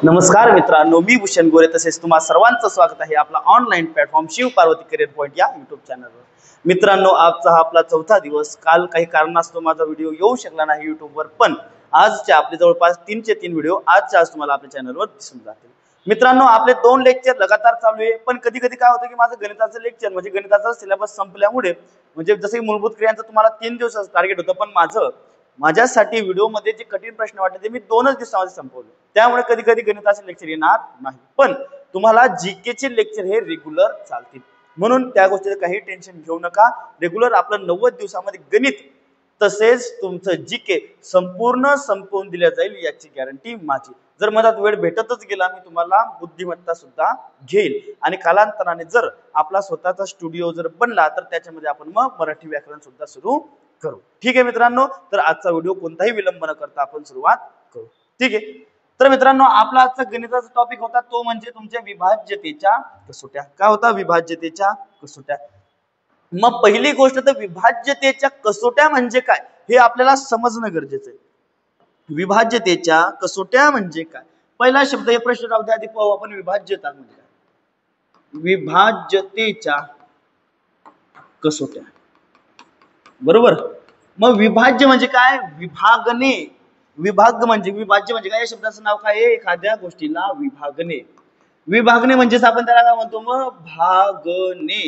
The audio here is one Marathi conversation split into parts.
नमस्कार मित्रांनो, मी भूषण गोरे तसेच तुम्हा सर्वांचं स्वागत आहे आपला online platform Shiv Parvati career point या युट्यूब चॅनलवर। मित्रांनो, आजचा हा आपला चौथा दिवस। काल काही कारणास्तव माझा व्हिडिओ येऊ शकला नाही युट्यूबवर, पण आजचे आपले जवळपास 3 चे 3 व्हिडिओ आजच्या आज तुम्हाला आपल्या चॅनलवर दिसून जातील। मित्रांनो, आपले 2 लेक्चर लगातार चालू आहे, पण कधी कधी काय होतं की माझं गणिताचं लेक्चर म्हणजे गणिताचा सिलेबस संपल्यामुळे म्हणजे जसं मूलभूत क्रियांचं तुम्हाला 3 दिवसाचं टार्गेट होतं, पण माझ्यासाठी व्हिडिओमध्ये जे कठीण प्रश्न वाटले ते मी 2च दिवसामध्ये संपवले। त्यामुळे कधी कधी गणिताचे लेक्चर येणार नाही, पण तुम्हाला जीकेचे लेक्चर हे रेग्युलर चालतील, म्हणून त्या गोष्टीचं काही टेन्शन घेऊ नका। रेग्युलर आपलं 90 दिवसामध्ये गणित तसेच तुमचं जीके संपूर्ण संपवून दिलं जाईल याची गॅरंटी माझी। जर मधात वेळ भेटतच गेला मी तुम्हाला बुद्धिमत्ता सुद्धा घेईल, आणि कालांतराने जर आपला स्वतःचा स्टुडिओ जर बनला तर त्याच्यामध्ये आपण मग मराठी व्याकरण सुद्धा सुरू करू। ठीक आहे मित्रांनो, तर आजचा व्हिडिओ कोणताही विलंब न करता आपण सुरुवात करू। ठीक आहे, तर मित्रांनो, आपला आजचा गणिताचा टॉपिक होता तो म्हणजे तुमच्या विभाज्यतेच्या कसोट्या। काय होता? विभाज्यतेच्या कसोट्या। मग पहिली गोष्ट तर विभाज्यतेच्या कसोट्या म्हणजे काय हे आपल्याला समजणं गरजेचं आहे। विभाज्यतेच्या कसोट्या म्हणजे काय? पहिला शब्द हे प्रश्न राहू द्या, आधी पाहू आपण विभाज्यता म्हणजे काय। विभाज्यतेच्या कसोट्या, बरोबर। मग विभाज्य म्हणजे काय? विभागणे। विभाज्य म्हणजे काय? या शब्दाचं नाव काय आहे? एखाद्या गोष्टीला विभागणे। विभागणे म्हणजेच आपण त्याला काय म्हणतो? मग भागणे।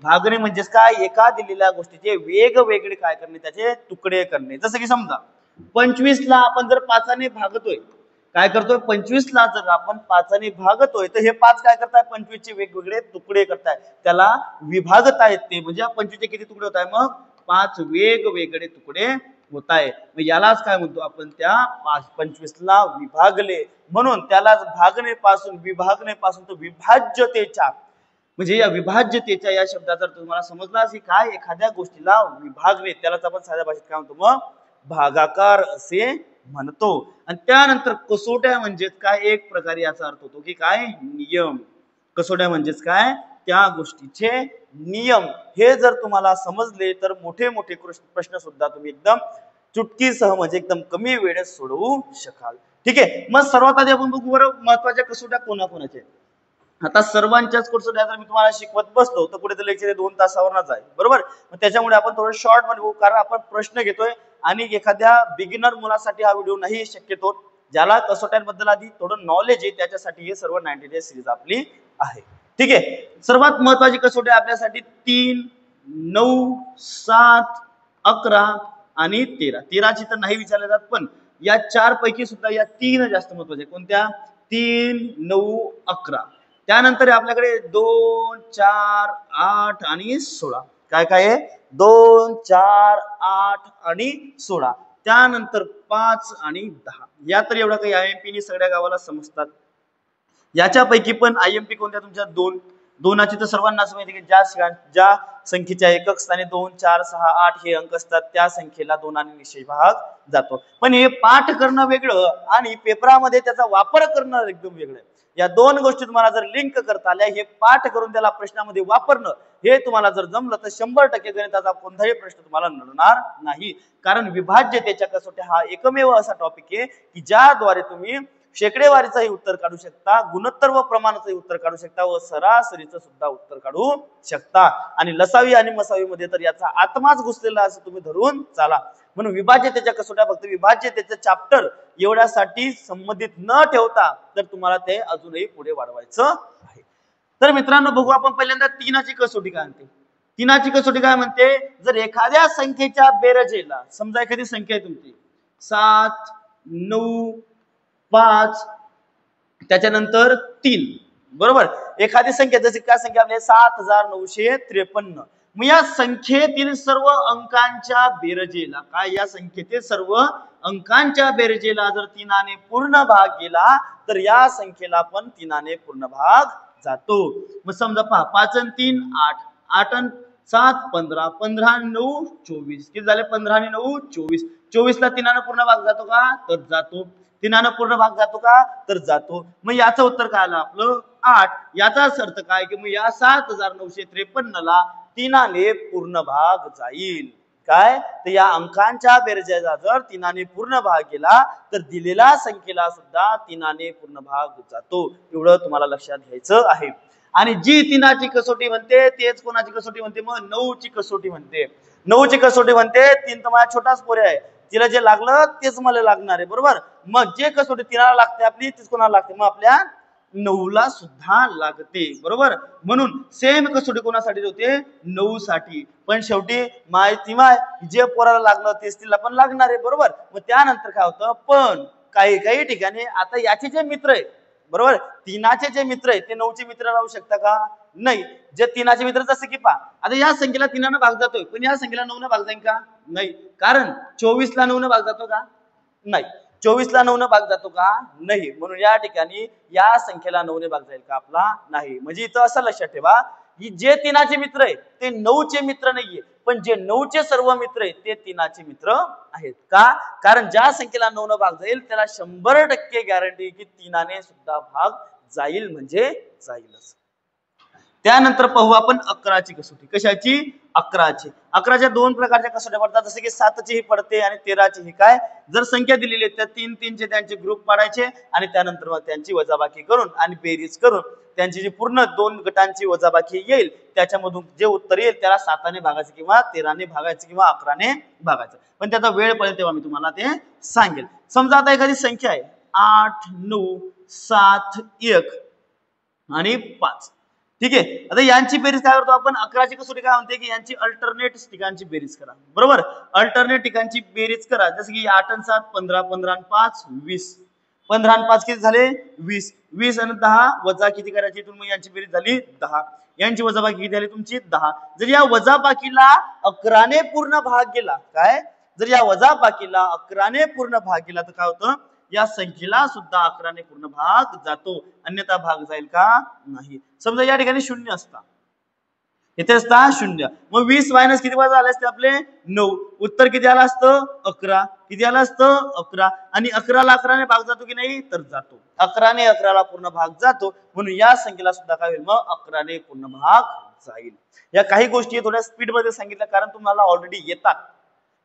भागणे म्हणजेच काय? एका दिलेल्या गोष्टीचे वेगवेगळे काय करणे, त्याचे तुकडे करणे। जसं की समजा 25 ला आपण जर 5 ने भागतोय, काय करतोय? 25 ला जर आपण 5 ने भागतोय तर हे 5 काय करताय? 25 चे वेगवेगळे तुकडे करताय, त्याला विभागता येते। म्हणजे 25 चे किती तुकडे होत आहे? मग 5 वेगवेगळे तुकडे होत आहे। मग यालाच काय म्हणतो आपण? त्या 25 ला विभागले, म्हणून त्यालाच भागणे पासून विभागणे पासून तो विभाज्यतेच्या म्हणजे या विभाज्यतेच्या या शब्दाचा अर्थ तुम्हाला समजला की काय? एखाद्या गोष्टीला विभागणे, त्यालाच आपण साध्या भाषेत काय म्हणतो? मग भागाकार असे म्हणतो। आणि त्यानंतर कसोट्या म्हणजेच काय? एक प्रकारे याचा अर्थ होतो की काय? नियम। कसोट्या म्हणजेच काय? त्या गोष्टीचे नियम। हे जर तुम्हाला समजले तर मोठे मोठे प्रश्न सुद्धा तुम्ही एकदम चुटकीसह म्हणजे एकदम कमी वेळेत सोडवू शकाल। ठीक आहे, मग सर्वात आधी आपण बघू बरं महत्वाच्या कसोट्या कोणाकोणाच्या। आता सर्वांच्याच कसोट्या जर मी तुम्हाला शिकवत बसलो तर पुढे लेक्चर 2 तासावरच आहे, बरोबर। मग त्याच्यामुळे आपण थोडं शॉर्ट मध्ये बघू, कारण आपण प्रश्न घेतोय आणि एखाद्या बिगिनर मुलासाठी हा व्हिडिओ नाही शक्यतो, ज्याला कसोट्यांबद्दल आधी थोडं नॉलेज आहे त्याच्यासाठी हे सर्व 90 डेज सिरीज आपली आहे। ठीक आहे, सर्वात महत्वाची कसोटी आपल्यासाठी 3, 9, 7, 11 आणि 13। 13 ची तर नाही विचारले जात, पण या 4 पैकी सुद्धा या 3 जास्त महत्वाच्या। कोणत्या? 3, 9, 11। त्यानंतर आपल्याकडे 2, 4, 8 आणि 16। काय काय आहे? 2, 4, 8 आणि 16। त्यानंतर 5 आणि 10। या तर एवढं काही आयएमपी नी सगळ्या गावाला समजतात। याच्यापैकी पण आयएमपी कोणत्या? तुमच्या 2। 2ची तर सर्वांनाच माहिती की ज्या संख्येच्या एकक स्थानी 2, 4, 6, 8 हे अंक असतात त्या संख्येला 2 आणि निश्चय भाग जातो। पण हे पाठ करणं वेगळं आणि पेपरामध्ये त्याचा वापर करणं एकदम वेगळं। या 2 गोष्टी तुम्हाला जर लिंक करता आल्या, हे पाठ करून त्याला प्रश्नामध्ये वापरणं हे तुम्हाला जर जमलं तर 100% गणिताचा कोणताही प्रश्न तुम्हाला नडणार नाही। कारण विभाज्यतेच्या कसोट्या हा एकमेव असा टॉपिक आहे की ज्याद्वारे तुम्ही शेकडेवारीचंही उत्तर काढू शकता, गुणोत्तर व प्रमाणाचंही उत्तर काढू शकता व सरासरीचं सुद्धा उत्तर काढू शकता। आणि लसावी आणि मसावी मध्ये तर याचा आत्माच घुसलेला असं तुम्ही धरून चाला। म्हणून विभाज्यतेच्या कसोट्या फक्त विभाज्यतेचं चॅप्टर एवढ्यासाठी संबंधित न ठेवता तर तुम्हाला ते अजूनही पुढे वाढवायचं आहे। तर मित्रांनो, बघू आपण पहिल्यांदा 3ची कसोटी काय म्हणते। 3ची कसोटी काय म्हणते? जर एखाद्या संख्येच्या बेरजेला, समजा एखादी संख्या आहे तुमची 7, 9, 5 त्याच्यानंतर 3, बरोबर। एखादी संख्या जशी काय संख्या आपली 7953। मग या संख्येतील सर्व अंकांच्या बेरजेला काय? या संख्येतील सर्व अंकांच्या बेरजेला जर 3ने पूर्ण भाग केला तर या संख्येला पण 3ने पूर्ण भाग जातो। मग समजा पहा, 5 आणि 3 8, 8 आणि 7 15, 15 आणि 9 24। किती झाले? 15 आणि 9 24। 24 ला 3ने पूर्ण भाग जातो का? तर जातो। 3ने पूर्ण भाग जातो का? तर जातो। मग याचं उत्तर काय आलं आपलं? 8। याचाच अर्थ काय की मग या 7953 ला 3ने पूर्ण भाग जाईल। काय तर या अंकांच्या बेरजेचा जर 3ने पूर्ण भाग केला तर दिलेल्या संख्येला सुद्धा 3ने पूर्ण भाग जातो. एवढं तुम्हाला लक्षात घ्यायचं आहे. आणि जी 3ची कसोटी म्हणते तेच कोणाची कसोटी म्हणते मग 9ची कसोटी म्हणते. 9ची कसोटी म्हणते 3 तर माझा छोटाच पोरे आहे, तिला जे लागलं तेच मला लागणार आहे बरोबर. मग जे कसोटी 3ला लागते आपली तीच कोणाला लागते मग आपल्या 9ला सुद्धा लागते बरोबर. म्हणून सेम कसोटी कोणासाठी होते 9 साठी. पण शेवटी माहिती जे पोराला लागलं तेच तिला पण लागणार आहे बरोबर. मग त्यानंतर काय होतं पण काही ठिकाणी आता याचे जे मित्र आहे बरोबर 3चे जे मित्र आहे ते 9चे मित्र राहू शकता का नाही. जे 3चे मित्र जसं की पहा आता या संख्येला 3ने भाग जातोय पण या संख्येला 9ने भाग जाईल का नाही. कारण 24ला 9ने भाग जातो का नाही. 24ला 9ने भाग जातो का नाही. म्हणून या ठिकाणी या संख्येला 9ने भाग जाईल का आपला नाही. म्हणजे इथं असं लक्षात ठेवा की जे 3चे मित्र आहे ते 9चे मित्र नाहीये पण जे 9चे सर्व मित्र आहेत ते 3चे मित्र आहेत का. कारण ज्या संख्येला 9ने भाग जाईल त्याला 100% गॅरंटी की 3ने सुद्धा भाग जाईल म्हणजे जाईलच. त्यानंतर पाहू आपण 11ची कसोटी. कशाची 11ची. 11च्या दोन प्रकारच्या कसोट्या पडतात जसे की 7ची ही पडते आणि 13ची ही. काय जर संख्या दिलेली आहे त्या 3-3चे त्यांचे ग्रुप पाडायचे आणि त्यानंतर मग त्यांची वजाबाकी करून आणि बेरीज करून त्यांची जी पूर्ण 2 गटांची वजाबाकी येईल त्याच्यामधून जे उत्तर येईल त्याला 7ने भागायचं किंवा 13ने भागायचं किंवा 11ने भागायचं. पण त्याचा वेळ पडेल तेव्हा मी तुम्हाला ते सांगेल. समजा आता एखादी संख्या आहे 8 9 7 1 आणि 5 ठीक आहे. आता यांची बेरीज काय करतो आपण 11ची कसोटी काय म्हणते की यांची अल्टरनेट ठिकाणची बेरीज करा बरोबर. अल्टरनेट ठिकाणची बेरीज करा जसं की 8 आणि 7 15 15 आणि 5 20 15 आणि 5 किती झाले 20 20 आणि 10 वजा किती करायची तुम्ही यांची बेरीज झाली 10 यांची वजाबाकी किती झाली तुमची 10. जर या वजाबाकीला 11ने पूर्ण भाग गेला काय जर या वजाबाकीला 11ने पूर्ण भाग गेला तर काय होतं या संख्येला सुद्धा 11ने पूर्ण भाग जातो अन्यथा भाग जाईल का नाही. समजा या ठिकाणी 0 असता इथे असता 0 मग 20 मायनस किती वजा झाले असते आपले 9 उत्तर किती आलं असतं 11 किती आलं असतं 11 आणि 11ला 11ने भाग जातो की नाही तर जातो. 11ने 11ला पूर्ण भाग जातो म्हणून या संख्येला सुद्धा काय होईल मग 11ने पूर्ण भाग जाईल. या काही गोष्टी थोड्या स्पीड मध्ये सांगितल्या कारण तुम्हाला ऑलरेडी येतात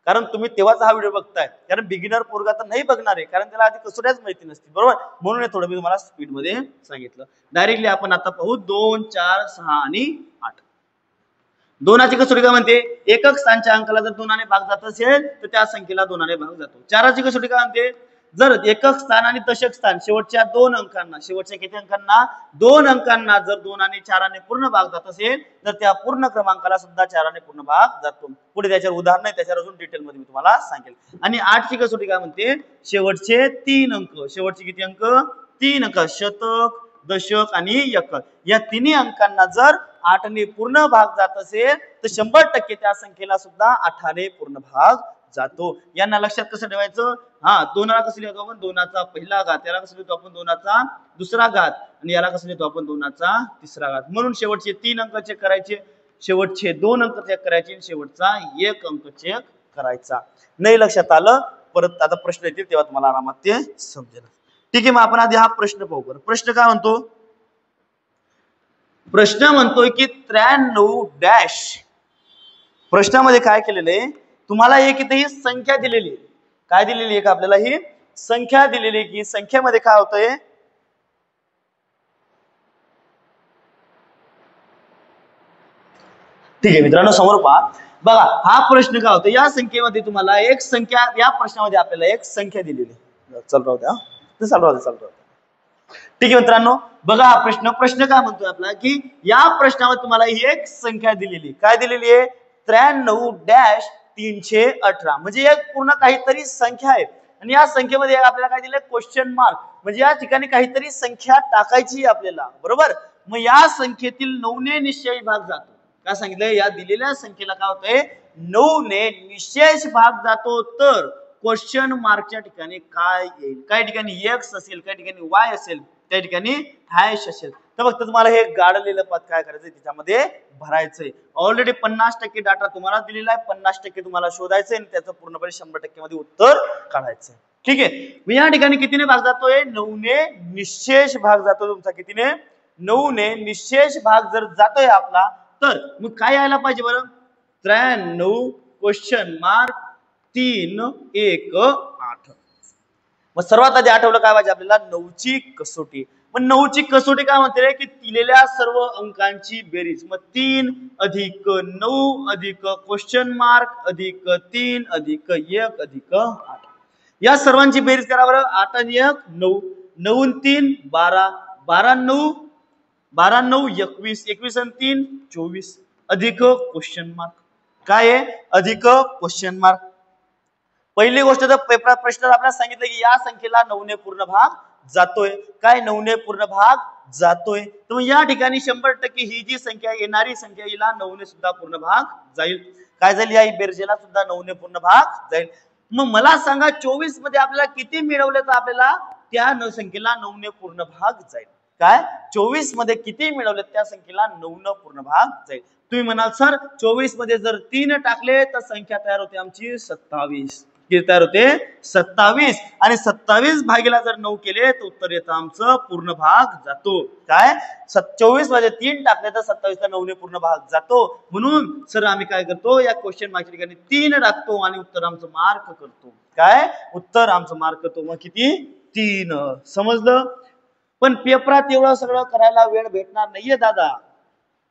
कारण तुम्ही तेव्हाच हा व्हिडिओ बघताय. कारण बिगिनर पोरगा तर नाही बघणार आहे कारण त्याला आधी कसोट्याच माहिती नसते बरोबर. म्हणून हे थोडं मी तुम्हाला स्पीड मध्ये सांगितलं. डायरेक्टली आपण आता पाहू 2 4 6 आणि 8. 2ची कसोटी काय म्हणते एकक स्थानच्या अंकाला जर 2ने भाग जात असेल तर त्या संख्येला 2ने भाग जातो. 4ची कसोटी काय म्हणते जर एकक स्थान आणि दशक स्थान शेवटच्या 2 अंकांना शेवटच्या किती अंकांना 2 अंकांना जर 2 आणि 4ने पूर्ण भाग जात असेल तर त्या पूर्ण क्रमांकाला सुद्धा 4ने पूर्ण भाग जातो. पुढे त्याच्यावर उदाहरण आहे त्याच्यावर अजून डिटेल मध्ये मी तुम्हाला सांगेल. आणि 8ची कसोटी काय म्हणते शेवटचे 3 अंक शेवटचे किती अंक 3 अंक शतक दशक आणि एकक या तिन्ही अंकांना जर 8ने पूर्ण भाग जात असेल तर 100% त्या संख्येला सुद्धा 8ने पूर्ण भाग जातो. यांना लक्षात कसं ठेवायचं 2ला कसं लिहितो आपण 2चा पहिला घात याला कसं लिहितो आपण 2चा दुसरा घात आणि याला कसं लिहितो आपण 2चा तिसरा घात. म्हणून शेवटचे 3 अंक चेक करायचे शेवटचे 2 अंक चेक करायचे आणि शेवटचा 1 अंक चेक करायचा. नाही लक्षात आलं परत आता प्रश्न येतील तेव्हा तुम्हाला आरामात ते समजेल. ठीक आहे मग आपण आधी हा प्रश्न पाहू. प्रश्न काय म्हणतो प्रश्न म्हणतोय की 93 डॅश. प्रश्नामध्ये काय केलेलं आहे तुम्हाला एक इथे ही संख्या दिलेली आहे. काय दिलेली आहे का आपल्याला ही संख्या दिलेली की संख्येमध्ये काय होतंय ठीक आहे मित्रांनो समोर पहा बघा हा प्रश्न काय होतो या संख्येमध्ये तुम्हाला एक संख्या या प्रश्नामध्ये आपल्याला एक संख्या दिलेली आहे. चल राहू द्या चालू राहू ठीक आहे मित्रांनो बघा हा प्रश्न काय म्हणतोय आपला की या प्रश्नामध्ये तुम्हाला ही एक संख्या दिलेली काय दिलेली आहे 93 डॅश 318 म्हणजे एक पूर्ण काहीतरी संख्या आहे आणि या संख्येमध्ये आपल्याला काय दिलंय क्वेश्चन मार्क म्हणजे या ठिकाणी काहीतरी संख्या टाकायची आपल्याला बरोबर. मग या संख्येतील 9ने निश्चय भाग जातो. काय सांगितलंय या दिलेल्या संख्येला काय होतंय 9ने निशेष भाग जातो तर क्वेश्चन मार्कच्या ठिकाणी काय येईल काही ठिकाणी x असेल काही ठिकाणी y असेल त्या ठिकाणी हॅश असेल तर फक्त तुम्हाला हे गाडलेलं पद काय करायचंय त्याच्यामध्ये भरायचंय. ऑलरेडी 50% डाटा तुम्हाला दिलेला आहे 50% तुम्हाला शोधायचंय आणि त्याचं पूर्णपणे 100% मध्ये उत्तर काढायचंय. ठीक आहे मग या ठिकाणी कितीने भाग जातोय 9ने निशेष भाग जातो तुमचा कितीने 9ने निशेष भाग जर जातोय आपला तर मग काय यायला पाहिजे बरं 93 क्वेश्चन मार्क 3 1 8. मग सर्वात आधी आठवलं काय पाहिजे आपल्याला, 9ची कसोटी. पण 9ची कसोटी काय म्हणते की दिलेल्या सर्व अंकांची बेरीज. मग 3 अधिक 9 अधिक क्वेश्चन मार्क अधिक 3 अधिक 1 अधिक 8, या सर्वांची बेरीज करा बरं. 8 आणि 1 9, 9 आणि 3 12, 12 9 12 9 21, 21 आणि 3 24 अधिक क्वेश्चन मार्क. काय आहे, अधिक क्वेश्चन मार्क. पहिली गोष्ट तर पेपरात प्रश्न आपल्याला सांगितलं की या संख्येला 9 ने पूर्ण भाग जातोय. काय, 9 ने पूर्ण भाग जातोय. तर मग या ठिकाणी 100% ही जी संख्या येणारी संख्या हिला 9 ने सुद्धा पूर्ण भाग जाईल. काय जाईल, या बेरजेला सुद्धा 9 ने पूर्ण भाग जाईल. मग मला सांगा 24 मध्ये आपल्याला किती मिळवले तर आपल्याला त्या संख्येला 9 ने पूर्ण भाग जाईल. काय, 24 मध्ये किती मिळवले त्या संख्येला 9 ने पूर्ण भाग जाईल. तुम्ही म्हणाल सर 24 मध्ये जर 3 टाकले तर संख्या तयार होते आमची 27. किती तयार होते, 27. आणि 27 भागीला जर 9 केले तर उत्तर येतं आमचं पूर्ण भाग जातो. काय, 24 मध्ये 3 टाकले तर 27 ला 9 ने पूर्ण भाग जातो. म्हणून सर आम्ही काय करतो, या क्वेश्चन मार्कच्या ठिकाणी 3 टाकतो आणि उत्तर आमचं मार्क करतो. काय, उत्तर आमचं मार्क करतो. मग किती, 3. समजलं. पण पेपरात एवढं सगळं करायला वेळ भेटणार नाहीये दादा.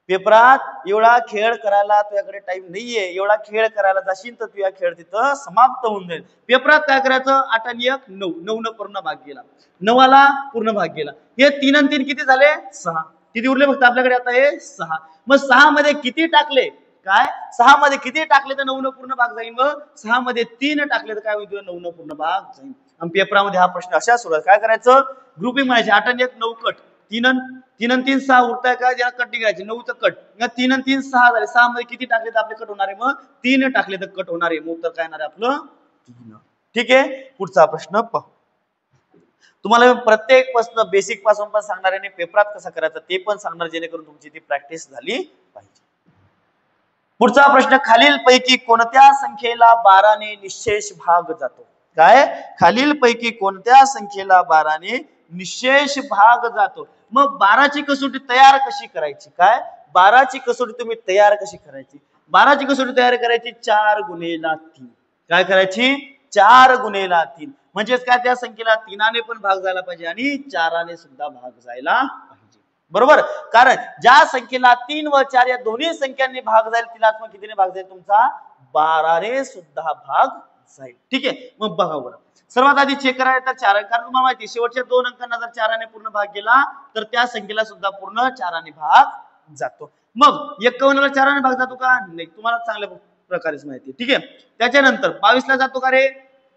पेपरात एवढा खेळ करायला तुझ्याकडे टाइम नाहीये. एवढा खेळ करायला जाशील तर तुझा खेळ तिथं समाप्त होऊन जाईल. पेपरात काय करायचं, 8 आणि 1 9, 9 न पूर्ण भाग गेला, 9ला पूर्ण भाग गेला. हे 3 आणि 3 किती झाले, 6. किती उरले फक्त आपल्याकडे आता, हे 6. मग 6 मध्ये किती टाकले, काय 6 मध्ये किती टाकले तर 9 न पूर्ण भाग जाईल. मग 6 मध्ये 3 टाकले तर काय होईल, 9 न पूर्ण भाग जाईल. आणि पेपरामध्ये हा प्रश्न अशा सुरुवात काय करायचं, ग्रुपिंग म्हणायचे. 8 आणि 1 9 कट, 3 आणि 3 6 उरताय का, ज्याला कट करायचे 9चं कट. 3 आणि 3 6 झाले. 6 मध्ये किती टाकले तर आपले कट होणार आहे, मग 3 टाकले तर कट होणार आहे. मग उत्तर काय येणार आहे आपलं, 3. ठीक आहे. पुढचा प्रश्न पाहू. तुम्हाला प्रत्येक प्रश्न बेसिक पासून पण सांगणार आहे आणि पेपरात कसा करायचा ते पण सांगणार, जेणेकरून तुमची ती प्रॅक्टिस झाली पाहिजे. पुढचा प्रश्न, खालील पैकी कोणत्या संख्येला 12 ने निशेष भाग जातो. काय, खालील पैकी कोणत्या संख्येला 12 ने निशेष भाग जातो. मग 12ची कसोटी तयार कशी करायची, काय 12ची कसोटी तुम्ही तयार कशी करायची. 12ची कसोटी तयार करायची 4 गुणेला 3. काय करायची, 4 गुणेला 3. म्हणजेच काय, त्या संख्येला 3 ने पण भाग जायला पाहिजे आणि 4 ने सुद्धा भाग जायला पाहिजे. बरोबर. कारण ज्या संख्येला 3 व 4 या दोन्ही संख्यांनी भाग जाईल तिलाच मग कितीने भाग जाईल, तुमचा 12 ने सुद्धा भाग जाईल. ठीक आहे. मग बघा बरं, सर्वात आधी चेक करायचं तर 4, कारण तुम्हाला माहिती शेवटच्या 2 अंकांना जर 4 ने पूर्ण भाग गेला तर त्या संख्येला सुद्धा पूर्ण 4 ने भाग जातो. मग 51 ला 4 ने भाग जातो का, नाही, तुम्हाला चांगल्या प्रकारेच माहिती आहे. ठीक आहे. त्याच्यानंतर 22 ला जातो का रे,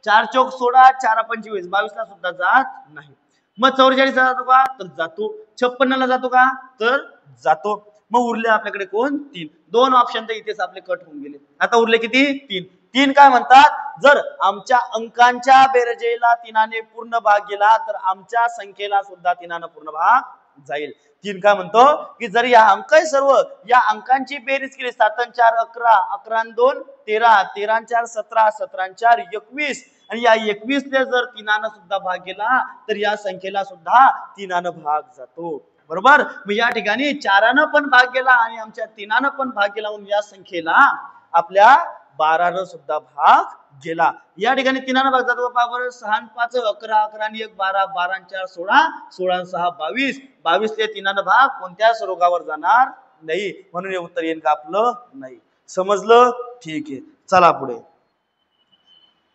4 चौक 16, 4 25, 22 ला सुद्धा जात नाही. मग 44 ला जातो का, तर जातो. 56 ला जातो का, तर जातो. मग उरले आपल्याकडे कोण, 3. 2 ऑप्शन तर इथेच आपले कट होऊन गेले. आता उरले किती, 3. 3 काय म्हणतात, जर आमच्या अंकांच्या बेरजेला 3 ने पूर्ण भाग गेला तर आमच्या संख्येला सुद्धा 3 पूर्ण भाग जाईल. 3 काय म्हणतो की जर या अंक सर्व या अंकांची बेरीज केली, 7 आणि 4 11, 11 आणि 2 13, 13 आणि 4 17, 17 आणि 4 21, आणि या 21 ने जर 3 सुद्धा भाग गेला तर या संख्येला सुद्धा 3 भाग जातो. बरोबर. मग या ठिकाणी 4 पण भाग गेला आणि आमच्या 3 पण भाग गेला, म्हणून या संख्येला आपल्या 12 सुद्धा भाग गेला. या ठिकाणी 3 भाग जातो. 6 आणि 5 11, 11 आणि 1 12, 12 आणि 4 16, 16 आणि 6 22, 22 ते 3 भाग कोणत्या स्वरूपावर जाणार नाही, म्हणून हे उत्तर येईल का आपलं, नाही. समजलं. ठीक आहे. चला पुढे.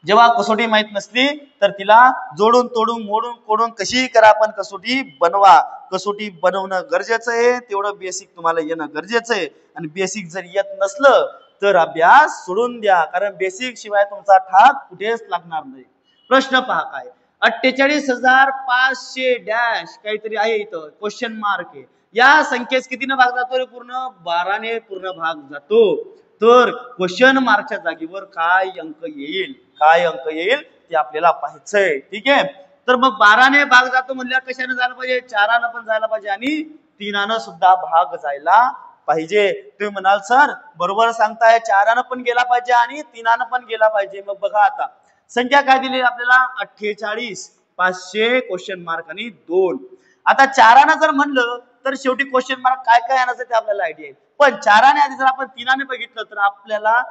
जेव्हा कसोटी माहित नसली तर तिला जोडून तोडून मोडून कोडून कशीही करा, पण कसोटी बनवा. कसोटी बनवणं गरजेचं आहे, तेवढं बेसिक तुम्हाला येणं गरजेचं आहे. आणि बेसिक जर येत नसलं तर अभ्यास सोडून द्या, कारण बेसिक शिवाय तुमचा ठाक कुठेच लागणार नाही. प्रश्न पहा काय, 48,500 डॅश काहीतरी आहे इथं, क्वेश्चन मार्क आहे. या संख्येस कितीने भाग जातो रे, पूर्ण 12 ने पूर्ण भाग जातो. तर क्वेश्चन मार्कच्या जागेवर काय अंक येईल, काय अंक येईल ते आपल्याला पाहायचंय. ठीक आहे. तर मग 12 ने भाग जातो म्हणल्यावर कशाने जायला पाहिजे, 4 पण जायला पाहिजे आणि 3 सुद्धा भाग जायला पाहिजे. तुम्ही म्हणाल सर बरोबर सांगताय, 4 पण गेला पाहिजे आणि 3 पण गेला पाहिजे. मग बघा आता संख्या काय दिली आपल्याला, 48,500 क्वेश्चन मार्क आणि 2. आता 4 जर म्हणलं तर शेवटी क्वेश्चन मार्क काय काय आणायचं ते आपल्याला आयडिया आहे. पण 4 आधी जर आपण 3 बघितलं तर आपल्याला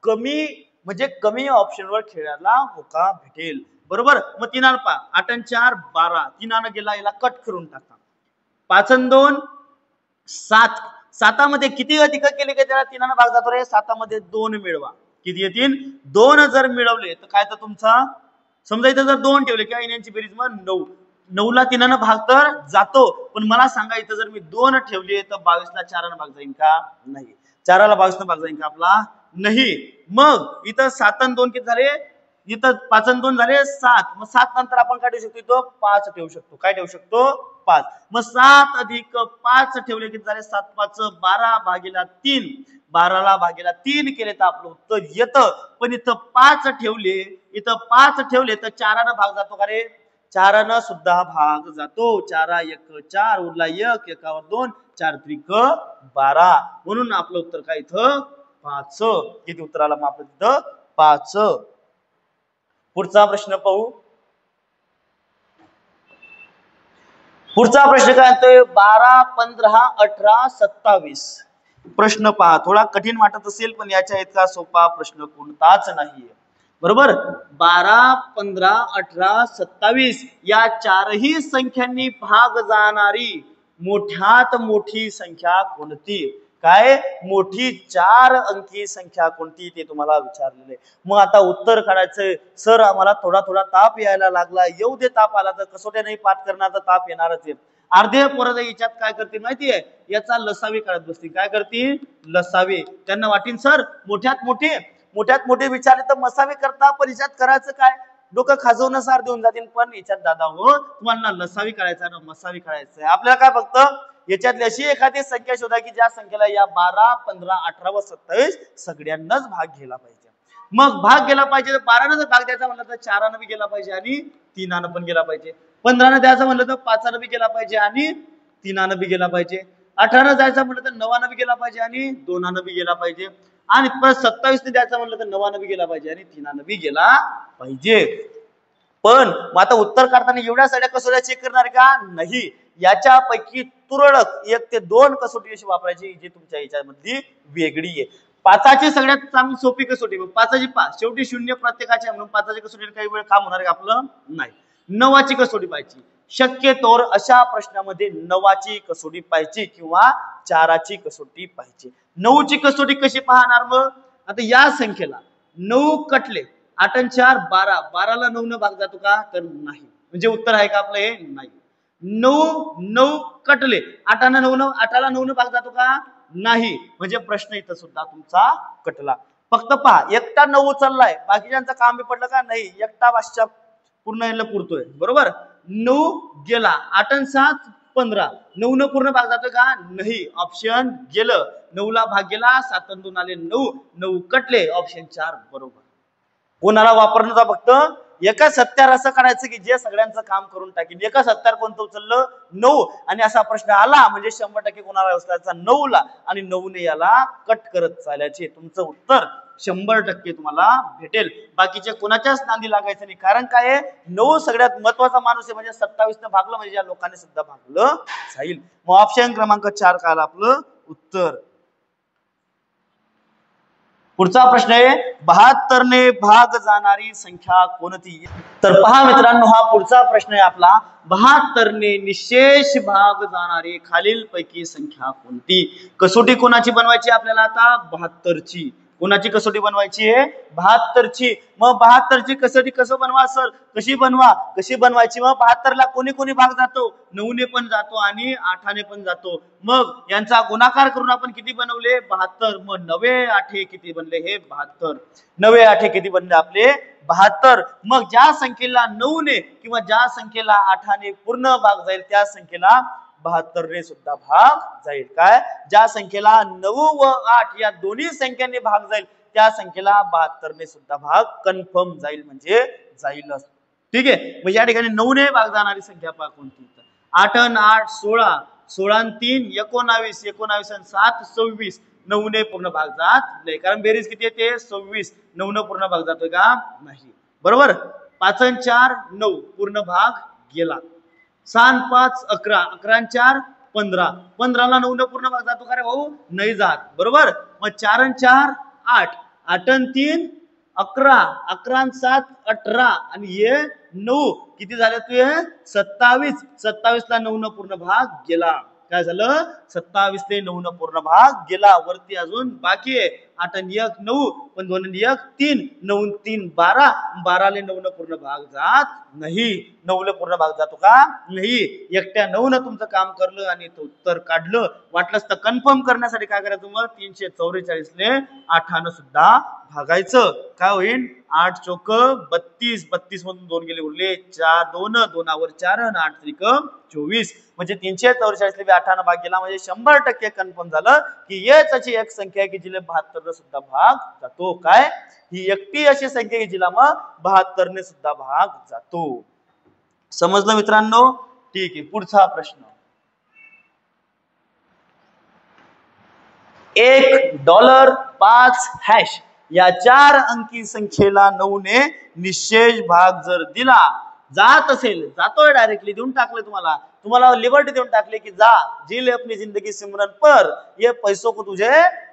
कमी म्हणजे कमी ऑप्शनवर खेळायला होका भेटेल. बरोबर. मग 3 आणि 5 8 आणि 4 12 3 गेला, याला कट करून टाका. 5 आणि 2 7 7मध्ये किती अधिक केले की त्याला 3 भाग जातो रे. 7मध्ये 2 मिळवा. किती येतील 2 जर मिळवले तर काय तर तुमचा समजा इथं जर 2 ठेवले किंवा यांची बेरीज मग 9 9 ला 3 भाग तर जातो. पण मला सांगा इथं जर मी 2 ठेवले तर 22 ला 4 भाग जाईल का. नाही. 4 ला 22 भाग जाईल का आपला. नाही. मग इथं 7 आणि 2 किती झाले. इथं 5 आणि 2 झाले 7. मग 7 नंतर आपण काय ठेवू शकतो इथं 5 ठेवू शकतो. काय ठेवू शकतो 5. मग 7 अधिक 5 ठेवले किती झाले 7 5 12 भागीला 3. 12 ला भागीला 3 केले तर आपलं उत्तर येतं. पण इथं 5 ठेवले, इथं 5 ठेवले तर 4 भाग जातो का रे. 4 सुद्धा भाग जातो. 4 1 4 उरला 1 एकावर 2 4 त्रिक 12. म्हणून आपलं उत्तर काय इथं 5. किती उत्तर आला मग आपलं तिथं 5. पुढचा प्रश्न पाहू. पुढचा प्रश्न काय म्हणतोय 12 15 18 27. प्रश्न पहा. थोडा कठीण वाटत असेल पण याच्या इतका सोपा प्रश्न कोणताच नाहीये. बरोबर. 12 15 18 27 या चारही संख्यांनी भाग जाणारी मोठ्यात मोठी संख्या कोणती. काय मोठी 4 अंकी संख्या कोणती ते तुम्हाला विचारलेले. मग आता उत्तर काढायचंय. सर आम्हाला थोडा थोडा ताप यायला लागला. येऊ दे ताप आला तर कसोट्या नाही पाठ करणार तर ताप येणारच आहे. अर्धे पोरं याच्यात काय करतील माहितीये याचा लसावी काढत बसतील. काय करतील लसावी. त्यांना वाटेल सर मोठ्यात मोठे विचारले तर मसावे करता पण याच्यात करायचं काय. डोकं खाजवून सार देऊन जातील. पण याच्यात दादा हो तुम्हाला लसावी काढायचा ना मसावी काढायचं. आपल्याला काय फक्त याच्यातली अशी एखादी संख्या शोधा की ज्या संख्येला या 12 15 18 व 27 सगळ्यांनाच भाग घ्यायला पाहिजे. मग भाग गेला पाहिजे तर 12 जर भाग द्यायचा म्हणलं तर 4 बी गेला पाहिजे आणि 3 पण गेला पाहिजे. 15 द्यायचं म्हणलं तर 5 बी गेला पाहिजे आणि 3 बी गेला पाहिजे. 18 जायचं म्हणलं तर 9 बी गेला पाहिजे आणि 2 बी गेला पाहिजे. आणि परत 27 द्यायचं म्हणलं तर 9 बी गेला पाहिजे आणि 3 बी गेला पाहिजे. पण मग आता उत्तर काढताना एवढ्या सगळ्या कसोट्या चेक करणार का नाही. याच्यापैकी तुरळक 1 ते 2 कसोटी अशी वापरायची जी तुमच्या याच्यामधली वेगळी आहे. 5ची सगळ्यात चांगली सोपी कसोटी 5ची 5 शेवटी 0 प्रत्येकाच्या म्हणून 5ची कसोटी काही वेळ काम होणार आहे आपलं नाही. 9ची कसोटी पाहिजे. शक्यतोवर अशा प्रश्नामध्ये 9ची कसोटी पाहिजे किंवा 4ची कसोटी पाहिजे. 9ची कसोटी कशी पाहणार मग. आता या संख्येला 9 कटले 8 आणि 4 12 12 ला 9 भाग जातो का तर नाही. म्हणजे उत्तर आहे का आपलं हे नाही. 9 कटले 8 ला 9 भाग जातो का नाही. म्हणजे प्रश्न इथं सुद्धा तुमचा कटला. फक्त पहा एकटा 9 उचललाय बाकीच्यांचं काम बी पडलं का नाही. एकटा भाषा पूर्ण यायला पुरतोय. बरोबर. 9 गेला 8 आणि 7 15 9 पूर्ण भाग जातोय का नाही. ऑप्शन गेलं. 9 ला भाग गेला 7 आणि 2 आले 9 कटले. ऑप्शन 4 बरोबर. कोणाला वापरण्याचा फक्त एका सत्यार असं करायचं की जे सगळ्यांचं काम करून टाकेल. एका सत्यार कोणतं उचललं 9 आणि असा प्रश्न आला म्हणजे 100% कोणाला उचलायचा 9 ला आणि 9 ने याला कट करत चालायचे. तुमचं उत्तर 100% तुम्हाला भेटेल. बाकीचे कोणाच्याच नांदी लागायचं नाही. कारण काय 9 सगळ्यात महत्वाचा माणूस आहे. म्हणजे 27 ने भागलं म्हणजे या लोकांनी सुद्धा भागलं जाईल. मग ऑप्शन क्रमांक 4 काय आला आपलं उत्तर. पुढचा प्रश्न आहे 72 ने भाग जाणारी संख्या कोणती. तर पहा मित्रांनो हा पुढचा प्रश्न आहे आपला. 72 ने निशेष भाग जाणारी खालीलपैकी संख्या कोणती. कसोटी कोणाची बनवायची आपल्याला आता 72ची. कोणाची कसोटी बनवायची आहे 72ची. मग 72ची कसोटी कसं बनवा सर कशी बनवायची. मग 72 ला कोणी कोणी भाग जातो 9 ने पण जातो आणि 8 ने पण जातो. मग यांचा गुणाकार करून आपण किती बनवले 72. मग 9 8 किती बनले हे 72. 9 8 किती बनले आपले 72. मग ज्या संख्येला 9 ने किंवा ज्या संख्येला 8 ने पूर्ण भाग जाईल त्या संख्येला 72 ने सुद्धा भाग जाईल. काय ज्या संख्येला 9 व 8 या दोन्ही संख्यांनी भाग जाईल त्या संख्येला 72 ने सुद्धा भाग कन्फर्म जाईल म्हणजे जाईलच. ठीक आहे. मग या ठिकाणी 9 ने भाग जाणारी संख्या पहा कोणती. 8 आणि 8 16 16 आणि 3 19 19 आणि 7 26 9 ने पूर्ण भाग जात नाही. कारण बेरीज किती येते 26. 9 ने पूर्ण भाग जातोय का नाही. बरोबर. 5 आणि 4 9 पूर्ण भाग गेला. 6 आणि 5 11 11 आणि 4 15 15 ला 9 ने पूर्ण भाग जातो का रे भाऊ नाही जात. बरोबर. मग 4 आणि 4 8 8 आणि 3 11, 11 आणि 7 18 आणि हे 9 किती झाले तुझे 27. 27 ला 9 न पूर्ण भाग गेला. काय झालं 27 ते 9 न पूर्ण भाग गेला. वरती अजून बाकी आहे 8 आणि 1 9 पण 2 आणि 1 3 9 आणि 3 12 12 ले 9 न पूर्ण भाग जात नाही. 9 ले पूर्ण भाग जातो का नाही. एकट्या 9 न तुमचं काम करलं आणि तो उत्तर काढलं. वाटलंच तर कन्फर्म करण्यासाठी काय करायचं मग 344 ले 8 न सुद्धा भागायचं. काय होईल 8 चोक 32. 32 मधून 2 गेले उरले 4 2 2 4 आणि 8 त्रिक 24 म्हणजे 344 ले 8 न भाग गेला. म्हणजे 100% कन्फर्म झालं की हेच अशी एक संख्या आहे की जिला 72 ने सुद्धा भाग जातो. काय ही एकटी अशी संख्या आहे जिला मग 72 ने सुद्धा भाग जातो. समजलं मित्रांनो. ठीक आहे पुढचा प्रश्न. $1 या 4 अंकी संख्येला 9 ने निशेष भाग जर दिला जात असेल जातोय डायरेक्टली देऊन टाकले तुम्हाला लिबर्टी देऊन टाकले की जा जी ले अपनी जिंदगी सिमरन पर ये पैसों को तुझे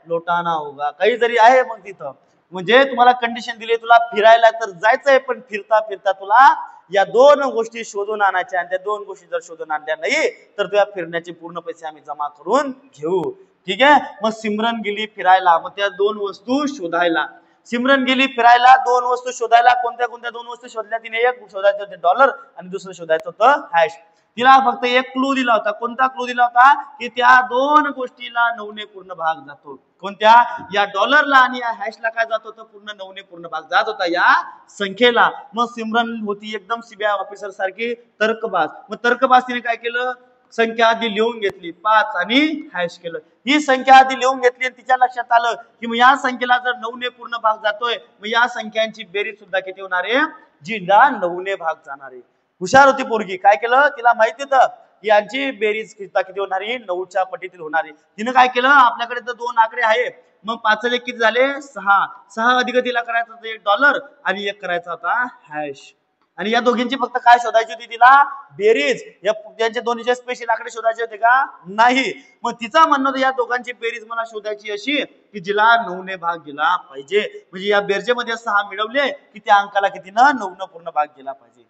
लौटाना होगा. काही जरी आहे मग तिथं म्हणजे तुम्हाला कंडिशन दिली तुला फिरायला तर जायचंय पण फिरता फिरता तुला या 2 गोष्टी शोधून आणायच्या आणि त्या 2 गोष्टी जर शोधून आणल्या नाही तर तुझ्या फिरण्याचे पूर्ण पैसे आम्ही जमा करून घेऊ. ठीक आहे. मग सिमरन गेली फिरायला मग त्या 2 वस्तू शोधायला. सिमरन गेली फिरायला 2 वस्तू शोधायला. कोणत्या 2 वस्तू शोधल्या तिने. एक शोधायचं होते डॉलर आणि दुसरं शोधायचं होतं हॅश. तिला फक्त एक क्लू दिला होता. कोणता क्लू दिला होता की त्या 2 गोष्टीला 9 ने पूर्ण भाग जातो. कोणत्या या डॉलरला आणि या हॅशला काय जात होतं पूर्ण 9 ने पूर्ण भाग जात होता या संख्येला. मग सिमरन होती एकदम सीबीआय ऑफिसर सारखी तर्कबाज. मग तर्कबाज तिने काय केलं संख्या आधी लिहून घेतली 5 आणि हॅश केलं. ही संख्या आधी लिहून घेतली आणि तिच्या लक्षात आलं की मग या संख्येला जर 9 ने पूर्ण भाग जातोय मग या संख्यांची बेरीज सुद्धा किती होणार आहे जिला 9 ने भाग जाणार आहे. हुशार होती पोरगी. काय केलं तिला माहिती होतं यांची बेरीज किती होणार आहे 9च्या पटीतील होणार आहे. तिने काय केलं आपल्याकडे तर 2 आकडे आहे मग 5 ले किती झाले 6. 6 अधिक तिला करायचं होतं $1 आणि एक करायचा होता हॅश. आणि या दोघींची फक्त काय शोधायची होती तिला बेरीज. या त्यांच्या दोन्हीचे स्पेशल आकडे शोधायचे होते का नाही. मग तिचा म्हणणं होतं या दोघांची बेरीज मला शोधायची अशी की जिला 9 ने भाग गेला पाहिजे. म्हणजे या बेरजेमध्ये 6 मिळवले की त्या अंकाला किती 9 न पूर्ण भाग गेला पाहिजे.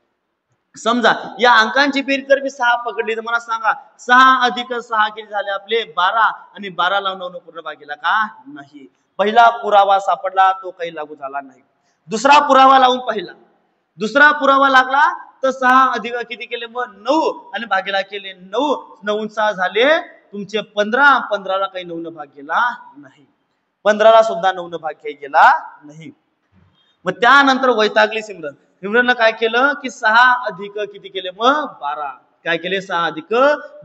समजा या अंकांची बेरीज जर मी 6 पकडली तर मला सांगा 6 अधिक 6 किती झाले आपले 12 आणि 12 ला 9 न पूर्ण भाग गेला का नाही. पहिला पुरावा सापडला तो काही लागू झाला नाही. दुसरा पुरावा लावून पाहिला. दुसरा पुरावा लागला तर 6 अधिक किती केले मग 9 आणि भागीला केले 9. 9 6 झाले तुमचे 15. 15 ला काही 9 न भाग गेला नाही. 15 ला सुद्धा 9 न भाग गेला नाही. मग त्यानंतर वैतागली सिमरन. सिमरननं काय केलं की 6 अधिक किती केले मग 12. काय केले 6 अधिक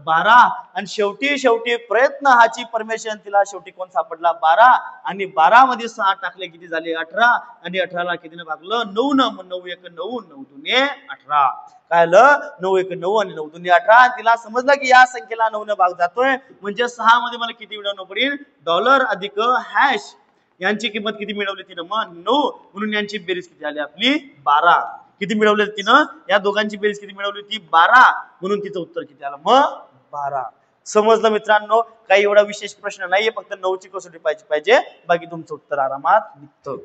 12 आणि शेवटी प्रयत्न हाची परमेश्वर तिला शेवटी कोण सापडला 12 आणि 12 मध्ये 6 टाकले किती झाले 18 आणि 18 ला कितीने भागलं 9 न. मग 9 1 9 9 2 18. काय आलं 9 1 9 आणि 9 2 18. तिला समजलं की या संख्येला 9 न भाग जातोय म्हणजे 6 मध्ये मला किती मिळवणं पडेल डॉलर अधिक हॅश. यांची किंमत किती मिळवली तिनं मग 9 म्हणून यांची बेरीज किती आली आपली 12. किती मिळवले तिनं या दोघांची बेरीज किती मिळवली होती 12 म्हणून तिचं उत्तर किती आलं मग 12. समजलं मित्रांनो. काही एवढा विशेष प्रश्न नाहीये फक्त 9 ची कसोटी पाहिजे बाकी तुमचं उत्तर आरामात निघतं.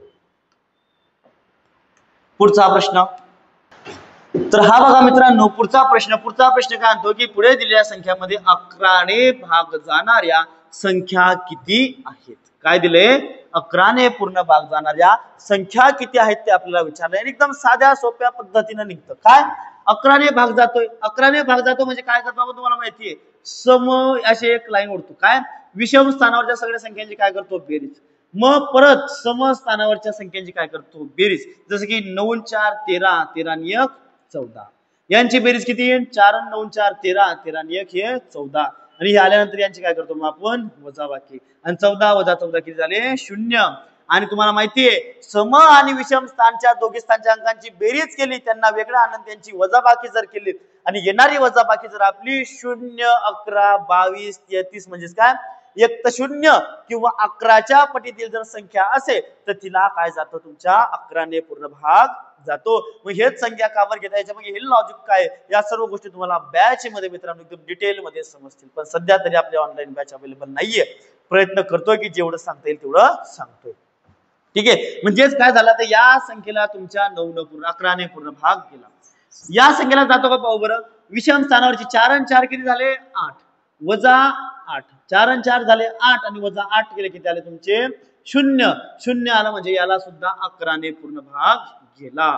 पुढचा प्रश्न. तर हा बघा मित्रांनो पुढचा प्रश्न काय म्हणतो की पुढे दिलेल्या संख्यामध्ये 11 ने भाग जाणाऱ्या संख्या किती आहेत. काय दिले 11 ने पूर्ण भाग जाणाऱ्या संख्या किती आहेत ते आपल्याला विचारलंय. एकदम साध्या सोप्या पद्धतीने निघतं. काय 11 ने भाग जातोय. 11 ने भाग जातो म्हणजे काय करतो तुम्हाला माहितीये सम असे एक लाईन उडतो. काय विषम स्थानावरच्या सगळ्या संख्यांची काय करतो बेरीज. मग परत सम स्थानावरच्या संख्यांची काय करतो बेरीज. जसं की 9 4 13 13 आणि 1 14. यांची बेरीज किती 4 9 4 13 13 आणि 1 हे 14. आणि हे आल्यानंतर यांची काय करतो मग आपण वजाबाकी आणि 14 वजा 14 किती झाले 0. आणि तुम्हाला माहितीये सम आणि विषम स्थानच्या दोघी स्थानच्या अंकांची बेरीज केली त्यांना वेगळा आनंद त्यांची वजाबाकी जर केली आणि येणारी वजाबाकी जर आपली 0 11 22 33 म्हणजेच काय एक तर 0 किंवा 11च्या पटीतील जर संख्या असेल तर तिला काय जातं तुमच्या 11 ने पूर्ण भाग जातो. मग हेच संख्या कावर घेता याच्यामध्ये हे लॉजिक काय या सर्व गोष्टी तुम्हाला बॅच मध्ये मित्रांनो एकदम डिटेल मध्ये समजतील. पण सध्या तरी आपल्या ऑनलाईन बॅच अवेलेबल नाहीये. प्रयत्न करतोय की जेवढं सांगता येईल तेवढं सांगतोय. ठीक आहे, म्हणजेच काय झालं तर या संख्येला तुमच्या 9 न पूर्ण 11 ने पूर्ण भाग गेला. या संख्येला जातो का पाहू बरं. विषम स्थानावरची 4 आणि 4 किती झाले 8 वजा 8, 4 आणि 4 झाले 8 आणि वजा 8 केले किती आले तुमचे 0. 0 आलं म्हणजे याला सुद्धा 11 ने पूर्ण भाग गेला.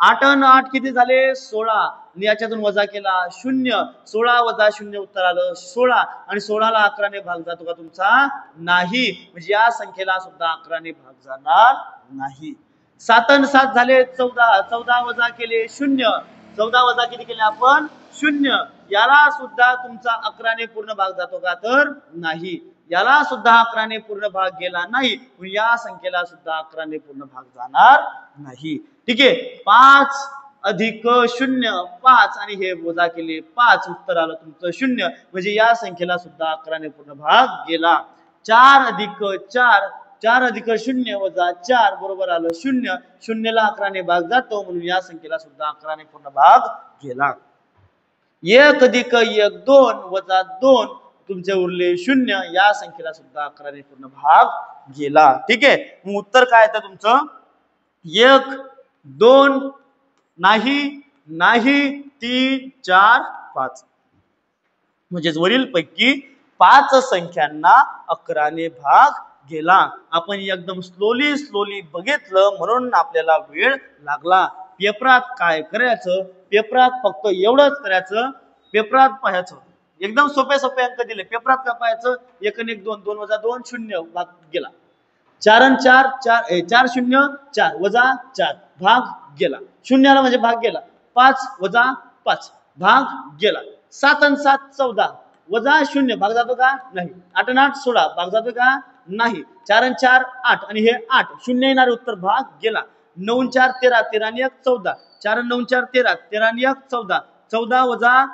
8 आणि 8 किती झाले 16 आणि याच्यातून वजा केला 0. 16 वजा 0 उत्तर आलं 16 आणि 16 ला 11 ने भाग जातो का तुमचा नाही, म्हणजे या संख्येला सुद्धा 11 ने भाग जाणार नाही. 7 आणि 7 झाले 14, 14 वजा केले 0, 14 वजा किती केले आपण 0. याला सुद्धा तुमचा 11 ने पूर्ण भाग जातो का तर नाही, याला सुद्धा 11 ने पूर्ण भाग गेला नाही, या संख्येला सुद्धा 11 ने पूर्ण भाग जाणार नाही. ठीक आहे, 5 अधिक 0 5 आणि हे वजा केले 5 उत्तर आलं तुमचं 0, म्हणजे या संख्येला सुद्धा 11 ने पूर्ण भाग गेला. 4 अधिक 4 4 अधिक 0 वजा 4 बरोबर आलं 0, 0 ला 11 ने भाग जातो म्हणून या संख्येला सुद्धा 11 ने पूर्ण भाग गेला. 1 अधिक 1 2 वजा 2 तुमचे उरले 0, या संख्येला सुद्धा 11 ने पूर्ण भाग गेला. ठीक आहे, मग उत्तर काय येतं तुमचं 1 2 नाही नाही 3 4 5, म्हणजेच वरील पैकी 5 संख्यांना 11 ने भाग गेला. आपण एकदम स्लोली बघितलं म्हणून आपल्याला वेळ लागला. पेपरात काय करायचं, पेपरात फक्त एवढंच करायचं, पेपरात पाहायचं एकदम सोपे अंक दिले. पेपरात काय पाहायचं 1 आणि 1 2 2 वजा 2 0 भाग गेला. 4 आणि 4 4 0 4 वजा 4 भाग गेला. 0 आला म्हणजे भाग गेला. 5 वजा 5 भाग गेला. 7 आणि 7 14 वजा 0 भाग जातो का नाही. 8 आणि 8 16 भाग जातो का नाही. 4 आणि 4 8 आणि हे 8 0 येणार उत्तर भाग गेला. 9 आणि 4 13 13 आणि 1 14 4 आणि 9 4 13 13 आणि 1 14 14 वजा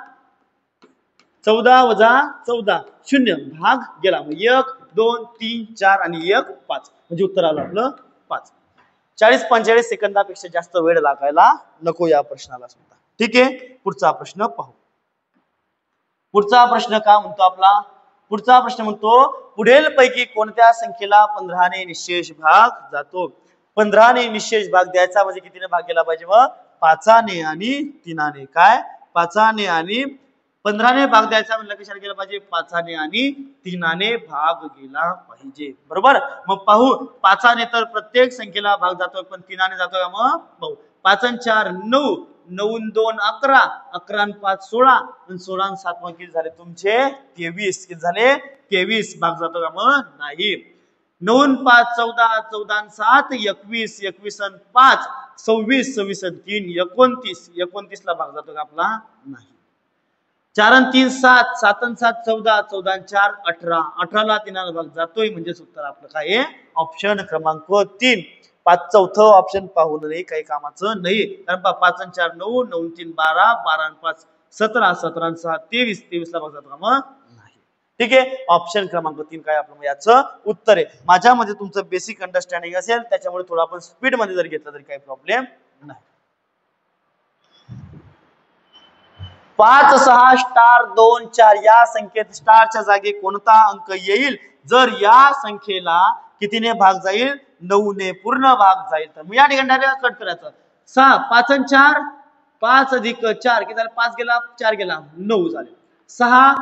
14 0 भाग गेला. 1 2 3 4 आणि 1 5 म्हणजे उत्तर आलं आपलं 5. 40-45 सेकंदापेक्षा जास्त वेळ लागायला नको या प्रश्नाला सुद्धा. ठीक आहे, पुढचा प्रश्न पाहू. पुढचा प्रश्न काय म्हणतो आपला, पुढचा प्रश्न म्हणतो पुढील पैकी कोणत्या संख्येला 15 ने निशेष भाग जातो. 15 ने निशेष भाग द्यायचा म्हणजे कितीने भाग गेला पाहिजे मग 5 ने आणि 3 ने. काय 5 ने आणि 15 ने भाग द्यायचा म्हणजे कशाला गेला पाहिजे 5 ने आणि 3 ने भाग गेला पाहिजे. बरोबर, मग पाहू 5 ने तर प्रत्येक संख्येला भाग जातोय पण 3 ने जातोय का मग पाहू. 5 आणि 4 9 9 आणि 2 11 11 आणि 5 16 आणि 16 आणि 7 किती झाले तुमचे 23. किती झाले 23, भाग जातो का मग नाही. 9 आणि 5 14 14 आणि 7 21 21 आणि 5 26 26 आणि 3 29 29 ला भाग जातो का आपला नाही. 4 आणि 3 7 7 आणि 7 14 14 आणि 4 18 18 ला 3 भाग जातोय, म्हणजे उत्तर आपलं काय आहे ऑप्शन क्रमांक 3. 5 चौथं ऑप्शन पाहू नये, काही कामाचं नाही. कारण 5 आणि 4 9 9 आणि 3 12 12 आणि 5 17 17 आणि 6 23 23 ला भाग जातो का मग नाही. ठीक आहे, ऑप्शन क्रमांक 3 काय आपलं याचं उत्तर आहे. माझ्यामध्ये तुमचं बेसिक अंडरस्टँडिंग असेल त्याच्यामुळे थोडं आपण स्पीड मध्ये जर घेतलं तरी काही प्रॉब्लेम नाही. 5 6 स्टार 2 4 या संख्येत स्टारच्या जागी कोणता अंक येईल जर या संख्येला कितीने भाग जाईल 9 ने पूर्ण भाग जाईल. तर मी या ठिकाणी डायरेक्ट कट करायचं. 6 5 आणि 4 5 अधिक 4 किती झाले 5 गेला 4 गेला 9 झाले. 6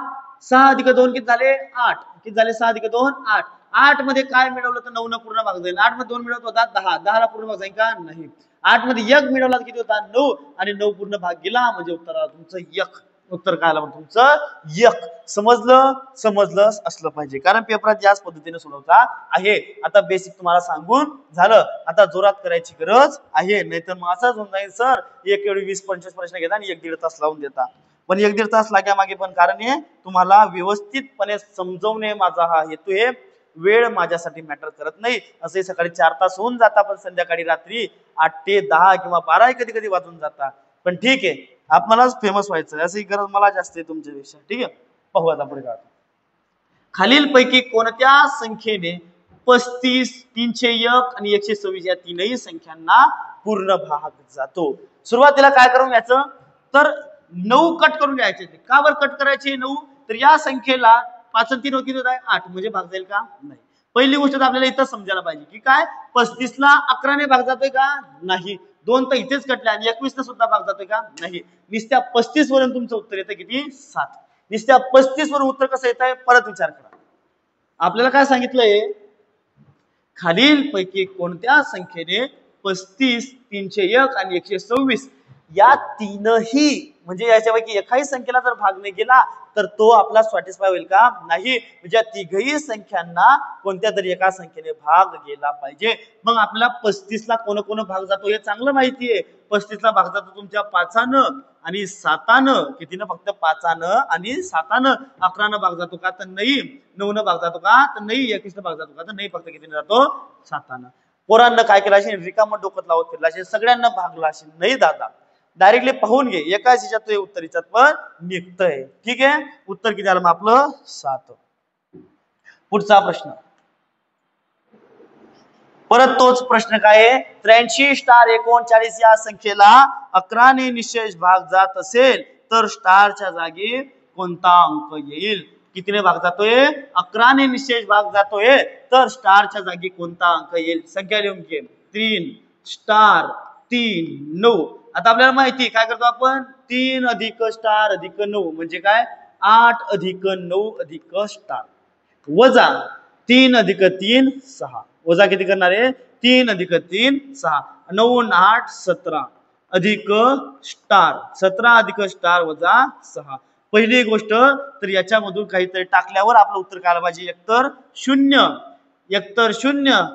6 अधिक 2 किती झाले 8 किती झाले 6 अधिक 2 8 8 मध्ये काय मिळवलं तर 9 न पूर्ण भाग जाईल. 8 मध्ये 2 मिळवत होता 10 10 ला पूर्ण भाग जाईल का नाही. 8 मध्ये 1 मिळवला किती होता 9 आणि 9 पूर्ण भाग गेला म्हणजे उत्तर आलं तुमचं 1. उत्तर काय आलं तुमचं 1. समजलं असलं पाहिजे कारण पेपरात याच पद्धतीने सोडवता आहे. आता बेसिक तुम्हाला सांगून झालं, आता जोरात करायची गरज आहे, नाहीतर मग असंच होऊन जाईल सर 1-20-25 प्रश्न घेता आणि 1-1.5 तास लावून देता. पण 1-1.5 तास लाग्यामागे पण कारण आहे तुम्हाला व्यवस्थितपणे समजवणे माझा हा हेतू आहे. वेळ माझ्यासाठी मॅटर करत नाही. असे सकाळी 4 तास होऊन जाता पण संध्याकाळी रात्री 8 ते 10 किंवा 12 कधी कधी वाजून जाता. पण ठीक आहे, आपल्यालाच फेमस व्हायचं अशी गरज मला जास्त आहे तुमच्यापेक्षा. ठीक आहे, पाहू आता पुढे काय. खालील पैकी कोणत्या संख्येने 35 301 आणि 126 या तीनही संख्यांना पूर्ण भाग जातो. सुरुवातीला काय करून घ्यायचं तर 9 कट करून घ्यायचे. का बरं कट करायचे 9 तर या संख्येला 5 आणि 3 किती होत आहे 8 म्हणजे भाग जाईल का नाही. पहिली गोष्ट तर आपल्याला इथं समजायला पाहिजे की काय 35 ला 11 ने भाग जातोय का नाही, 2 तर इथेच कटले आणि 21 ला सुद्धा भाग जातोय का नाही, नुसत्या 35 वरून तुमचं उत्तर येतं किती 7. नुसत्या 35 वरून उत्तर कसं येत आहे परत विचार करा. आपल्याला काय सांगितलंय खालील पैकी कोणत्या संख्येने 35, 301 आणि 126 या तीनही म्हणजे याच्यापैकी एकाही संख्येला जर भाग नाही गेला तर तो आपला सॅटिस्फाय होईल का नाही, म्हणजे तिघही संख्यांना कोणत्या तरी एका संख्येने भाग गेला पाहिजे. मग आपल्याला 35 ला कोण कोण भाग जातो हे चांगलं माहितीये. 35 ला भाग जातो तुमच्या 5 आणि 7, कितीनं फक्त 5 आणि 7, 11 भाग जातो का तर नाही, 9 भाग जातो का तर नाही, 21 भाग जातो का तर नाही, फक्त कितीने जातो 7. पोरांना काय केलं असेल रिकामं डोकं लावत फिरला असेल, सगळ्यांना भागला असेल नाही दादा, डायरेक्टली पाहून घे एकाच ह्याच्यात उत्तर ह्याच्यात पण निघतंय. ठीक आहे, उत्तर किती आलं मग आपलं 7. पुढचा प्रश्न परत तोच प्रश्न काय आहे 83*39 या संख्येला 11 ने निशेष भाग जात असेल तर स्टारच्या जागी कोणता अंक येईल. कितीने भाग जातोय 11 ने निशेष भाग जातोय तर स्टारच्या जागी कोणता अंक येईल. संख्या लिहून घे 3 स्टार 3 9. आता आपल्याला माहिती काय करतो आपण 3 अधिक स्टार अधिक 9 म्हणजे काय 8 अधिक 9 अधिक स्टार वजा 3 अधिक 3 6 वजा किती करणार आहे 3 अधिक 3 6 9 8 17 अधिक स्टार 17 अधिक स्टार वजा 6. पहिली गोष्ट तर याच्यामधून काहीतरी टाकल्यावर आपलं उत्तर काय आलं पाहिजे एकतर 0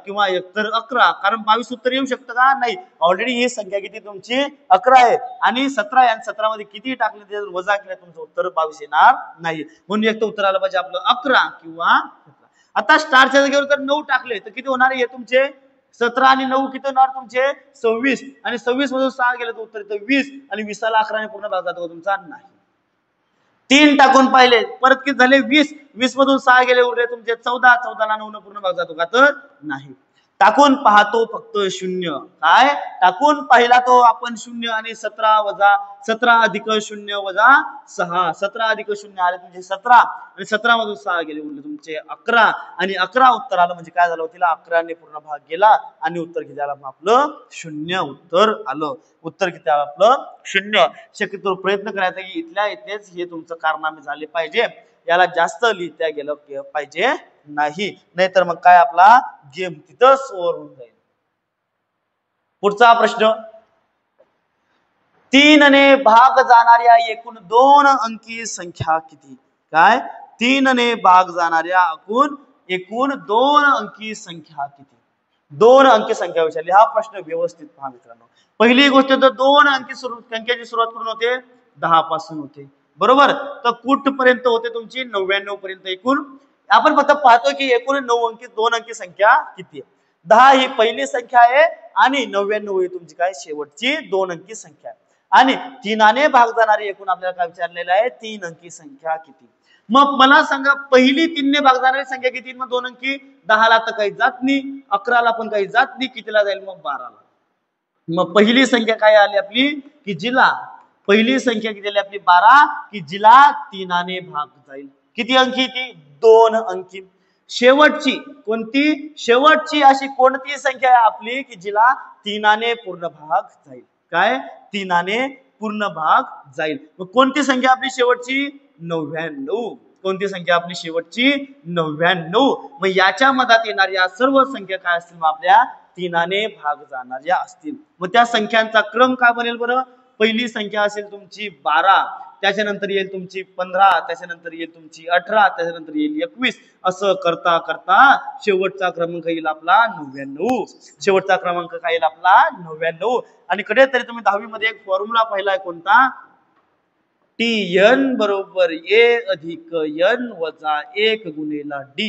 किंवा एकतर 11, कारण 22 उत्तर येऊ शकतं का नाही, ऑलरेडी ही संख्या किती तुमची 11 आहे आणि 17 आणि 17 मध्ये किती टाकले ते वजा केलं तुमचं उत्तर 22 येणार नाही, म्हणून एक तर उत्तर आलं पाहिजे आपलं 11 किंवा 17. आता स्टारच्या जागेवर जर 9 टाकले तर किती होणार हे तुमचे 17 आणि 9 किती होणार तुमचे 26 आणि 26 मधून 6 गेलं तर उत्तर येतं 20 आणि 20 ला 11 ने पूर्ण भाग जातो तुमचा नाही. 3 टाकून पाहिले परत किती झाले 20, 20 मधून 6 गेले उरले तुमचे 14, 14 ला 9 ने पूर्ण भाग जातो का तर नाही. टाकून पाहतो फक्त 0, काय टाकून पाहिला तो आपण 0 आणि 17 अधिक 0 वजा 6, 17 अधिक 0 आले तुमचे 17 आणि 17 मधून 6 गेले उरले तुमचे 11 आणि 11 उत्तर आलं म्हणजे काय झालं तिला 11 ने पूर्ण भाग गेला आणि उत्तर किती आलं आपलं 0 उत्तर आलं. उत्तर किती आलं आपलं 0. शक्यतो प्रयत्न करायचा की इथल्या इथेच हे तुमचं कारनामे झाले पाहिजे, याला जास्त लिहिता गेलं पाहिजे नाही, नाहीतर मग काय आपला गेम तिथंच ओव्हर होऊन जाईल. पुढचा प्रश्न 3 ने भाग जाणाऱ्या एकूण 2 अंकी संख्या किती. काय 3 ने भाग जाणाऱ्या एकूण 2 अंकी संख्या किती. 2 अंकी संख्या विचारली, हा प्रश्न व्यवस्थित पहा मित्रांनो. पहिली गोष्ट तर 2 अंकी संख्येची सुरुवात करून होते 10 पासून होते बरोबर, तर कुठपर्यंत होते तुमची 99 पर्यंत. एकूण आपण फक्त पाहतो की एकूण 2 अंकी संख्या किती आहे. 10 ही पहिली संख्या आहे आणि 99 ही तुमची काय शेवटची 2 अंकी संख्या आहे आणि 3 ने भाग जाणारी एकूण आपल्याला काय विचारलेलं आहे 3 अंकी संख्या किती. मग मला सांगा पहिली 3 ने भाग जाणारी संख्या किती, मग 2 अंकी 10 ला तर काही जात नाही, 11 ला पण काही जात नाही, कितीला जाईल मग 12 ला. मग पहिली संख्या काय आली आपली की जिला पहिली संख्या किती आली आपली 12 की जिला 3 ने भाग जाईल. किती अंकी ती 2 अंकी. शेवटची कोणती शेवटची अशी कोणती संख्या आहे आपली की जिला 3 ने पूर्ण भाग जाईल. काय 3 ने पूर्ण भाग जाईल. मग कोणती संख्या आपली शेवटची 99. कोणती संख्या आपली शेवटची 99. मग याच्या मधात येणाऱ्या सर्व संख्या काय असतील मग आपल्या 3 ने भाग जाणाऱ्या असतील. मग त्या संख्यांचा क्रम काय बनेल बरं. पहिली संख्या असेल तुमची 12, त्याच्यानंतर येईल तुमची 15, त्याच्यानंतर येईल तुमची 18, त्याच्यानंतर येईल 21, असं करता करता शेवटचा क्रमांक येईल आपला 99. शेवटचा क्रमांक काय येईल आपला 99. आणि कधीतरी तुम्ही 10वी मध्ये एक फॉर्म्युला पाहिलाय कोणता TN बरोबर A अधिक N वजा 1 गुणिला D.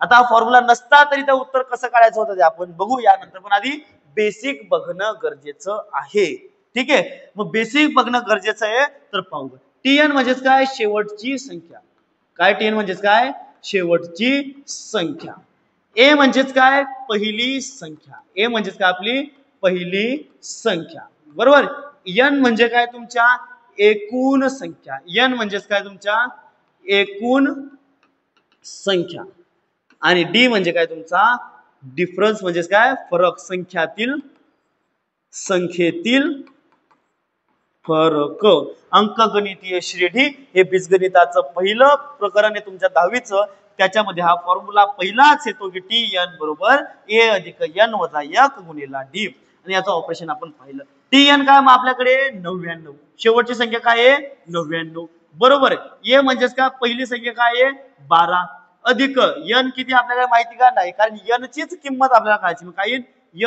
आता फॉर्म्युला नसता तरी त्या उत्तर कसं काढायचं होतं ते आपण बघू यानंतर, पण आधी बेसिक बघणं गरजेचं आहे. ठीक आहे, मग बेसिक बघणं गरजेचं आहे तर पाहू. TN म्हणजेच काय शेवटची संख्या. काय TN म्हणजेच काय शेवटची संख्या. A म्हणजेच काय पहिली संख्या. A म्हणजेच काय आपली पहिली संख्या बरोबर. N म्हणजे काय तुमच्या एकूण संख्या. N म्हणजेच काय तुमच्या एकूण संख्या. आणि डी म्हणजे काय तुमचा डिफरन्स, म्हणजेच काय फरक, संख्येतील फरक. अंकगणितीय श्रेणी हे बीजगणिताचं पहिलं प्रकरण आहे तुमच्या 10वीचं. त्याच्यामध्ये हा फॉर्म्युला पहिलाच येतो की टी एन बरोबर ए अधिक एन वजा 1 गुणिला डी. आणि याचं ऑपरेशन आपण पाहिलं. टी एन काय मग आपल्याकडे 99. शेवटची संख्या काय आहे 99 बरोबर. ए म्हणजेच काय पहिली संख्या काय आहे 12 अधिक एन किती आपल्याला माहिती का नाही, कारण एन चीच किंमत आपल्याला काढायची. मग काय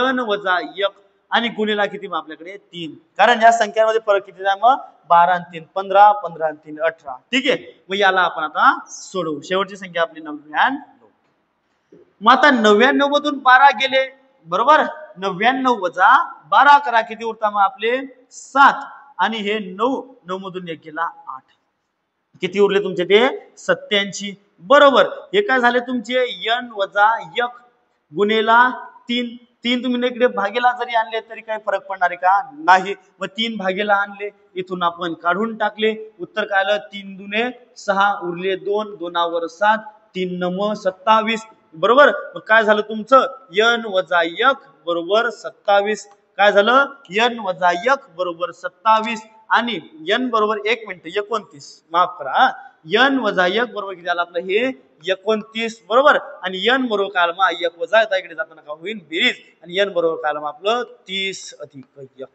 एन वजा 1 आणि गुणिला किती मग आपल्याकडे 3, कारण या संख्यांमध्ये फरक किती आहे मग 12 आणि 3 15, 15 आणि 3 18. ठीक आहे. मग याला आपण आता सोडवू. शेवटची संख्या आपली 99. मग आता 99 मधून 12 गेले बरोबर. 99 वजा 12 करा किती उरता मग आपले 7 आणि हे 9 मधून 1 गेला 8. किती उरले तुमचे ते 87 बरोबर. हे काय झाले तुमचे n वजा 1 गुणिला 3. 3 तुम्ही इकडे भागेला जरी आणले तरी काही फरक पडणार आहे का नाही. मग 3 भागेला आणले, इथून आपण काढून टाकले. उत्तर काय आलं 3 दुने 6 उरले 2, 2 वर 7, 3 9 27 बरोबर. मग काय झालं तुमचं n वजा 1 बरोबर 27. काय झालं n वजा 1 बरोबर 27 आणि n बरोबर 1 मिनिट 29 माफ करा. n वजा 1 बरोबर किती आलं आपलं हे 29 बरोबर. आणि n बरोबर काय आलं मग 1 वजा इकडे जाताना का होईल बेरीज. आणि n बरोबर काय आलं मग आपलं 30 अधिक 1.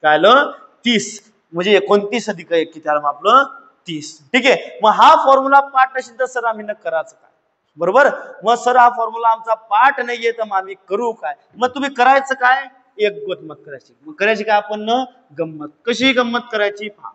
काय आलं 30 म्हणजे 29 अधिक 1 किती आलं मग आपलं 30. ठीक आहे. मग हा फॉर्म्युला पाठ नसेल तर सर आम्ही न करायचं काय बरोबर. मग सर हा फॉर्म्युला आमचा पाठ नाहीये तर मग आम्ही करू काय. मग तुम्ही करायचं काय एक गंमत करायची. मग करायची काय आपण गंमत. कशी गंमत करायची पहा.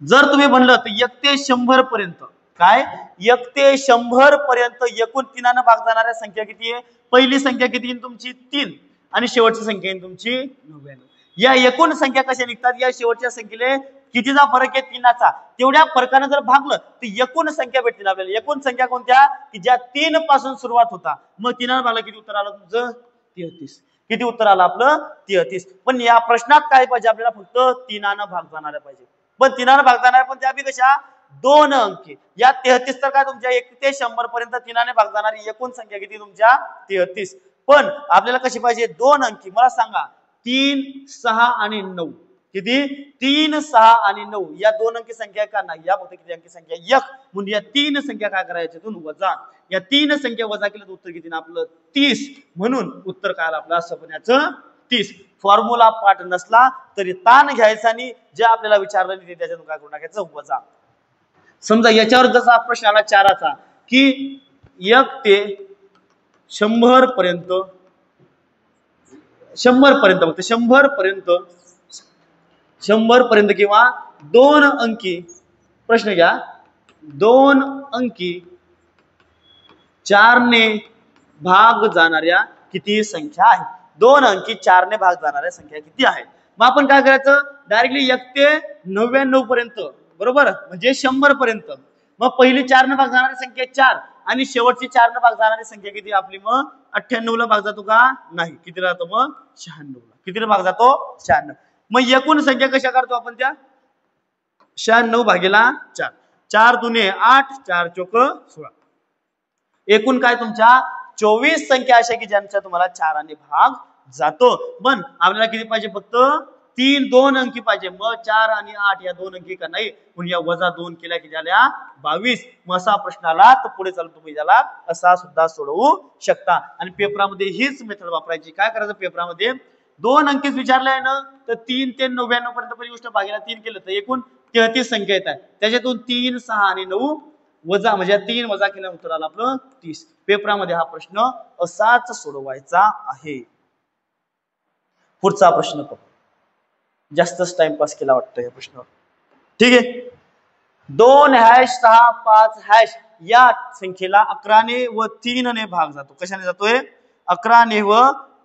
जर तुम्ही म्हणलं तर 1 ते 100 पर्यंत काय 1 ते 100 पर्यंत एकूण 3 ने भाग जाणाऱ्या संख्या किती आहे. पहिली संख्या किती आहे तुमची 3 आणि शेवटची संख्या आहे तुमची 99. या एकूण संख्या कशा निघतात, या शेवटच्या संख्येला कितीचा फरक आहे 3चा, तेवढ्या फरकाने जर भागलं तर एकूण संख्या भेटतील आपल्याला. एकूण संख्या कोणत्या की ज्या 3 पासून सुरुवात होता. मग 3 ने भागलं किती उत्तर आलं तुमचं 33. किती उत्तर आलं आपलं 33. पण या प्रश्नात काय पाहिजे आपल्याला फक्त 3 ने भाग जाणाऱ्या पाहिजे. पण 3 ने भाग जाणाऱ्या पण त्या बी कशा 2 अंकी. या 33 तर काय तुमच्या 1 ते 100 पर्यंत 3 ने भाग जाणारी एकूण संख्या किती तुमच्या 33. पण आपल्याला कशी पाहिजे 2 अंकी. मला सांगा 3 6 आणि 9 किती 3 6 आणि 9 या 2 अंकी संख्या का नाही. या फक्त किती अंकी संख्या 1. म्हणजे या 3 संख्या काय करायच्या वजा. या 3 संख्या वजा केलं तर उत्तर किती ना आपलं 30. म्हणून उत्तर काय आलं आपलं सपन्याचं 30. फॉर्म्युला पाठ नसला तरी ताण घ्यायचा आणि जे आपल्याला विचारलं नाही त्याच्यातून काय करून टाकायचं वजा. समजा याच्यावर जसा प्रश्न आला 4चा की 1 ते 100 पर्यंत 100 पर्यंत फक्त 100 पर्यंत किंवा 2 अंकी प्रश्न घ्या 2 अंकी 4 ने भाग जाणाऱ्या किती संख्या आहे. 2 अंकी 4 ने भाग जाणाऱ्या संख्या किती आहे. मग आपण काय करायचं डायरेक्टली 1 ते 99 पर्यंत बरोबर म्हणजे 100 पर्यंत. मग पहिली 4 ने भाग जाणारी संख्या 4 आणि शेवटची 4 ने भाग जाणारी संख्या किती आपली मग 98 ला भाग जातो का नाही. किती राहतो मग 96 ला. किती भाग जातो 96. मग एकूण संख्या कशा काढतो आपण त्या 96 भागेला 4. 4 दुने 8 4 चोक 16. एकूण काय तुमच्या 24 संख्या अशा की ज्यांच्या तुम्हाला 4 ने भाग जातो. पण आपल्याला किती पाहिजे फक्त 2 अंकी पाहिजे. मग 4 आणि 8 या 2 अंकी का नाही. म्हणून या वजा 2 केल्या की झाल्या 22. मग असा प्रश्न आला तर पुढे चालून तुम्ही त्याला असा सुद्धा सोडवू शकता. आणि पेपरामध्ये हीच मेथड वापरायची. काय करायचं पेपरामध्ये 2 अंकीच विचारलाय ना तर 3 ते 99 पर्यंत पहिली गोष्ट भागीला 3 केलं तर एकूण 33 संख्या येतात. त्याच्यातून 3 6 आणि 9 वजा म्हणजे 3 वजा केल्या उत्तर आलं आपलं 30. पेपरामध्ये हा प्रश्न असाच सोडवायचा आहे. पुढचा प्रश्न पाहू. जास्तच टाइमपास केला वाटतं या प्रश्नावर. ठीक आहे. 2 हॅश 6 5 हॅश या संख्येला 11 ने व 3 ने भाग जातो. कशाने जातोय 11 ने व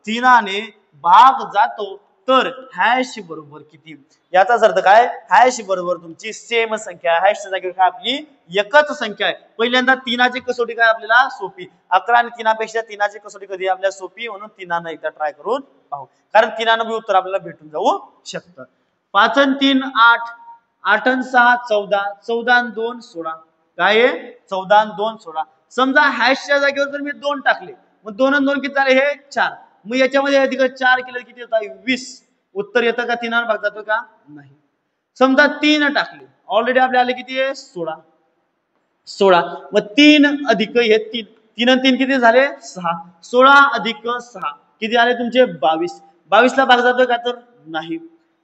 3 ने भाग जातो तर हॅश बरोबर किती. याचाच अर्थ काय हॅश बरोबर तुमची सेम संख्या. हॅशच्या जागेवर काय आपली एकच संख्या आहे. पहिल्यांदा 3ची कसोटी काय आपल्याला सोपी. 11 आणि 3 पेक्षा 3ची कसोटी कधी आपल्याला सोपी. म्हणून 3 एकदा ट्राय करून पाहू. कारण 3 बी उत्तर आपल्याला भेटून जाऊ शकतं. 5 आणि 3 8 8 आणि 6 14 14 आणि 2 16 काय आहे 14 आणि 2 16. समजा हॅशच्या जागेवर जर मी 2 टाकले, मग 2 आणि 2 किती झाले? हे 4. मग याच्यामध्ये अधिक 4 केलं किती होतं? 20. उत्तर येतं का? 3 भाग जातो का? नाही. समजा 3 टाकले, ऑलरेडी आपले आले किती आहे? 16. मग 3 अधिक हे 3, 3 आणि 3 किती झाले? 6. 16 अधिक 6 किती आले तुमचे? 22. 22 ला भाग जातोय का? तर नाही.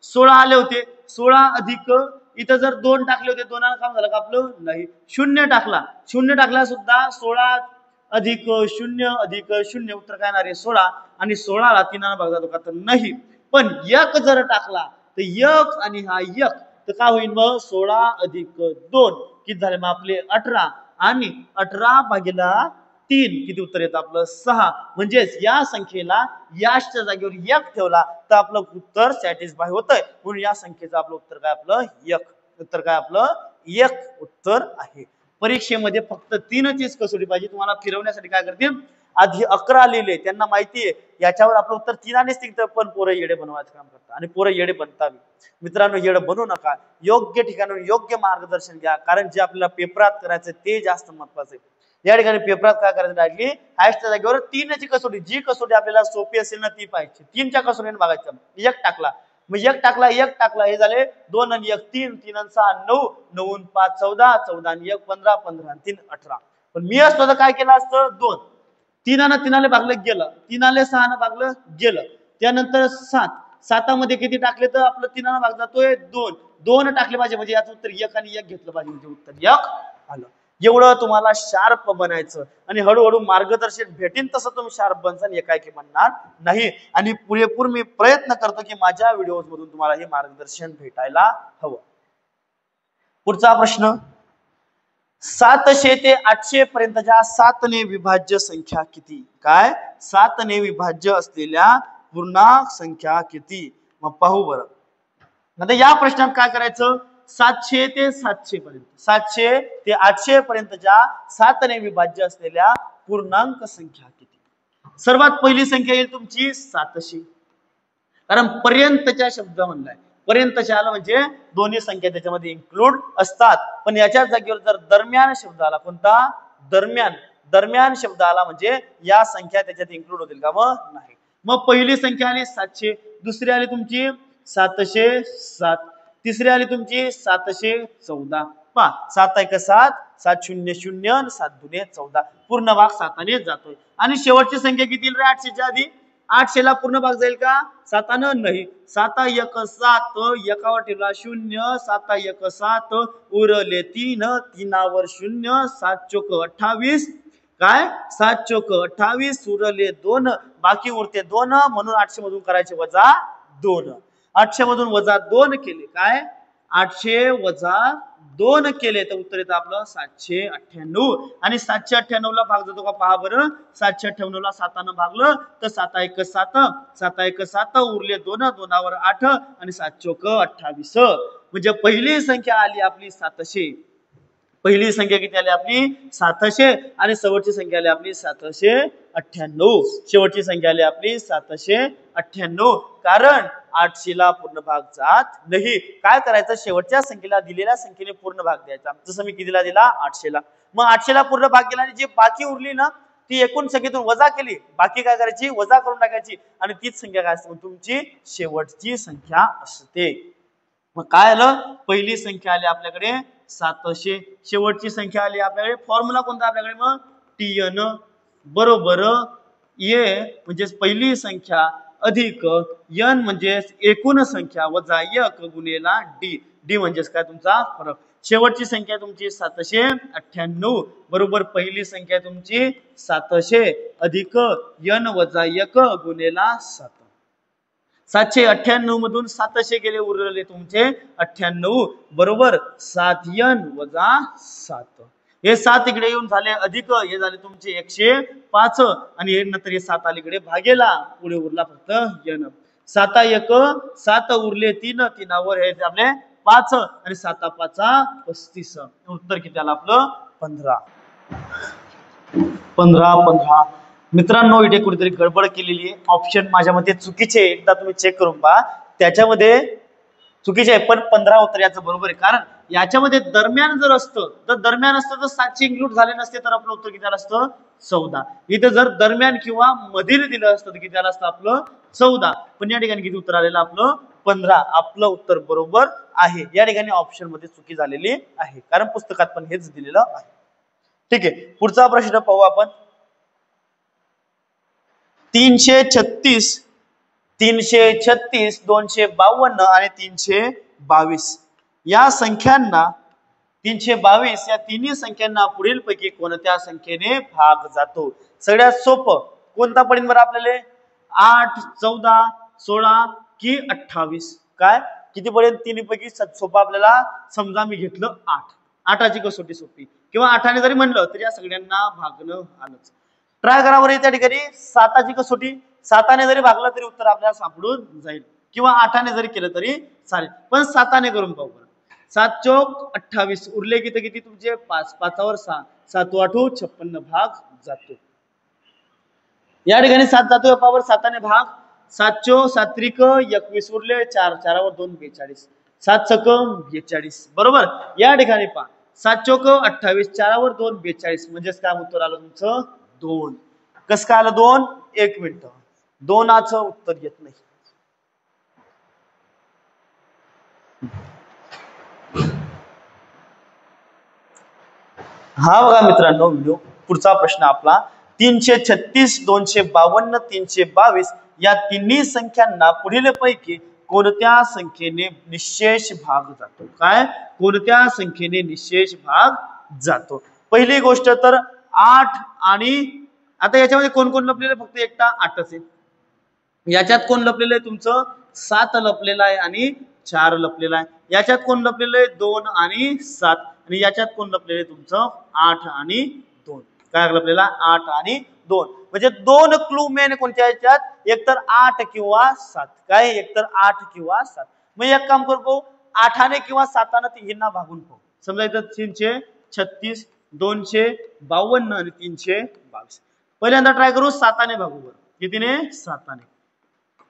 16 आले होते, 16 अधिक इथं जर 2 टाकले होते, 2 काम झालं का आपलं? नाही. 0 टाकला, 0 टाकला सुद्धा 16 अधिक 0 अधिक 0 उत्तर काय येणार आहे? 16. आणि 16 ला 3 भाग जातो का? तर नाही. पण 1 जर टाकला तर 1 आणि हा 1 तर काय होईल मग? 16 अधिक 2 किती झाले मग आपले? 18. आणि 18 भागीला 3 किती उत्तर येतं आपलं? 6. म्हणजेच या संख्येला याच्या जागेवर 1 ठेवला तर आपलं उत्तर सॅटिस्फाय होतंय. म्हणून या संख्येचं आपलं उत्तर काय? आपलं 1. उत्तर काय? आपलं 1 उत्तर आहे. परीक्षेमध्ये फक्त 3चीच कसोटी पाहिजे. तुम्हाला फिरवण्यासाठी काय करतील? आधी 11 लिहिले, त्यांना माहिती आहे याच्यावर आपलं उत्तर 3नेच निघतं, पण पोरं येडे बनवायचं काम करतात आणि पोरं येडे बनतावी. मित्रांनो, येडे बनू नका. योग्य ठिकाणी योग्य मार्गदर्शन घ्या, कारण जे आपल्याला पेपरात करायचं ते जास्त महत्वाचं आहे. या ठिकाणी पेपरात काय करायचं? डायरेक्टली हॅशच्या जागेवर 3ची कसोटी, जी कसोटी आपल्याला सोपी असेल ना ती पाहिजे. 3च्या कसोटीने बघायचं. 1 टाकला, मग 1 टाकला, हे झाले 2 आणि 1 3, 3 आणि 6 9, 9 आणि 5 14, 14 आणि 1 15, 15 आणि 3 18. पण मी असतो तर काय केलं असतं? 2. 3 3 भागलं गेलं, 3 6 भागलं गेलं, त्यानंतर 7. 7 मध्ये किती टाकले तर आपलं 3 भाग जातोय 2. 2 टाकले पाहिजे, म्हणजे याचं उत्तर 1 आणि 1 घेतलं पाहिजे, म्हणजे उत्तर 1 आलं. एवढं तुम्हाला शार्प बनायचं आणि हळूहळू मार्गदर्शन भेटेन तसं तुम्ही शार्प बनसाल, एकाएकी बनणार नाही. आणि पुरेपूर मी प्रयत्न करतो की माझ्या व्हिडिओज मधून तुम्हाला हे मार्गदर्शन भेटायला हवं. पुढचा प्रश्न, 700 ते 800 पर्यंतच्या 7 ने विभाज्य संख्या किती? काय? 7 ने विभाज्य असलेल्या पूर्णांक संख्या किती? मग पाहू बरं. आता या प्रश्नात काय करायचं? 700 ते 700 पर्यंत, 700 ते 800 पर्यंतच्या 7 ने विभाज्य असलेल्या पूर्णांक संख्या किती? सर्वात पहिली संख्या येईल तुमची 700, कारण पर्यंतच्या शब्द म्हणलाय. पर्यंतच्या आला म्हणजे दोन्ही संख्या त्याच्यामध्ये इन्क्लूड असतात. पण याच्या जागेवर जर दरम्यान शब्द आला, कोणता? दरम्यान. दरम्यान शब्द आला म्हणजे या संख्या त्याच्यात इन्क्लूड होतील का? मग नाही. मग पहिली संख्या आली 700, दुसरी आली तुमची 707, तिसरी आली तुमची 714. पहा, 7 1 7, 7 0 0, 7 2 14. पूर्ण भाग 7 ने जातोय. आणि शेवटची संख्या किती येईल रे 800च्या आधी? 800 ला पूर्ण भाग जाईल का? 7 नाही. 7 1 7, एकावर ठेवला 0, 7 1 7, उरले 3, 3वर 0, 7 चोक 28. काय? 7 चोक 28, उरले 2, बाकी उरते 2, म्हणून 800 मधून करायचे वजा 2. 800 मधून वजा 2 केले, काय? 800 वजा 2 केले तर उत्तर येतं आपलं 798. आणि 798 ला भाग जातो का? पहा बरं. 798 ला 7 ने भागलं तर 7 1 7, 7 1 7, उरले 2, 2वर 8 आणि 7 चोक 28. म्हणजे पहिली संख्या आली आपली 700. पहिली संख्या किती आली आपली? 700. आणि शेवटची संख्या आली आपली 798. शेवटची संख्या आली आपली 798. कारण 800 ला पूर्ण भाग जात नाही. काय करायचं? शेवटच्या संख्येला दिलेल्या संख्येने पूर्ण भाग द्यायचा. जसं मी कितीला दिला? 800 ला. मग 800 ला पूर्ण भाग गेला आणि जी बाकी उरली ना ती एकूण संख्येतून वजा केली. बाकी काय करायची? वजा करून टाकायची. आणि तीच संख्या काय असते? तुमची शेवटची संख्या असते. मग काय आलं? पहिली संख्या आली आपल्याकडे 700, शेवटची संख्या आली आपल्याकडे. फॉर्म्युला कोणता आपल्याकडे? मग TN बरोबर A म्हणजे पहिली संख्या अधिक N म्हणजे एकूण संख्या वजा 1 गुणिला D. D म्हणजे काय? तुमचा फरक. शेवटची संख्या तुमची 798 बरोबर पहिली संख्या तुमची 700 अधिक N वजा 1 गुणिला 7. 798 मधून 700 गेले, उरलेले तुमचे 98 बरोबर 7N वजा 7. हे 7 इकडे येऊन झाले अधिक, हे झाले तुमचे 105 आणि हे नंतर हे 7 अलीकडे भागेला, पुढे उरला फक्त N. 7 1 7 उरले 3, 3वर हे आपले 5 आणि 7 5 35. उत्तर किती आलं आपलं? 15. 15. मित्रांनो, इथे कुठेतरी गडबड केलेली आहे. ऑप्शन माझ्या मते चुकीचे आहे. एकदा तुम्ही चेक करून पहा. त्याच्यामध्ये चुकीचे आहे, पण 15 उत्तर याचं बरोबर आहे. कारण याच्यामध्ये दरम्यान जर असतं तर दरम्यान असतं तर 7चे इन्क्लूड झाले नसते तर आपलं उत्तर किती आलं असतं 14. इथे जर दरम्यान किंवा मधील दिलं असतं तर किती आलं असतं आपलं 14. पण या ठिकाणी किती उत्तर आलेलं आपलं 15. आपलं उत्तर बरोबर आहे. या ठिकाणी ऑप्शन मध्ये चुकी झालेली आहे कारण पुस्तकात पण हेच दिलेलं आहे. ठीक आहे, पुढचा प्रश्न पाहू आपण. 336, 252 आणि 322 या संख्यांना 322 या तिन्ही संख्यांना पुढील पैकी कोणत्या संख्येने भाग जातो? सगळ्यात सोपं कोणता पडेल बरं आपल्याला? 8, 14, 16 की 28? काय किती पडेल? तिन्ही पैकी सोपं आपल्याला समजा मी घेतलं 8. 8ची कसोटी सोपी किंवा 8ने जरी म्हणलं तरी या सगळ्यांना भागणं आलंच. ट्राय करा बरं त्या ठिकाणी 7ची कसोटी. 7ने जरी भागलं तरी उत्तर आपल्याला सापडून जाईल किंवा 8ने जरी केलं तरी चालेल पण 7ने करून पाहू. 7 चौक 28 उरले किती किती तुमचे 5. 5वर 6, 7 8 56 भाग जातो. या ठिकाणी 7 जातो पावर 7ने भाग. 7 चौक 7 त्रिक 21 उरले 4, 4वर 2 42, 7 सकम 42 बरोबर. या ठिकाणी पहा 7 चौक 28, 4वर 2 42 म्हणजेच काय उत्तर आलं तुमचं 2. कसं काय आलं 2? 1 मिनिट. 2चं उत्तर येत नाही. हा बघा मित्रांनो व्हिडिओ. पुढचा प्रश्न आपला 336, 252, 322 या तिन्ही संख्यांना पुढील पैकी कोणत्या संख्येने निशेष भाग जातो? काय कोणत्या संख्येने निशेष भाग जातो? पहिली गोष्ट तर 8 आणि आता याच्यामध्ये कोण कोण लपलेलं? फक्त एकटा 8च आहे. याच्यात कोण लपलेलं आहे तुमचं? 7 लपलेला आहे आणि 4 लपलेला आहे. याच्यात कोण लपलेलं आहे? 2 आणि 7. आणि याच्यात कोण लपलेलं आहे तुमचं? 8 आणि 2. काय लपलेला? 8 आणि 2. म्हणजे 2 क्लू मेन कोणत्या याच्यात? एकतर 8 किंवा 7. काय एकतर 8 किंवा 7. मग एक काम करू 8ने किंवा 7ने तिघींना भागून पाहू. समजा इथं 336, 252 आणि 322. पहिल्यांदा ट्राय करू 7ने भागू. बरं कितीने? 7ने.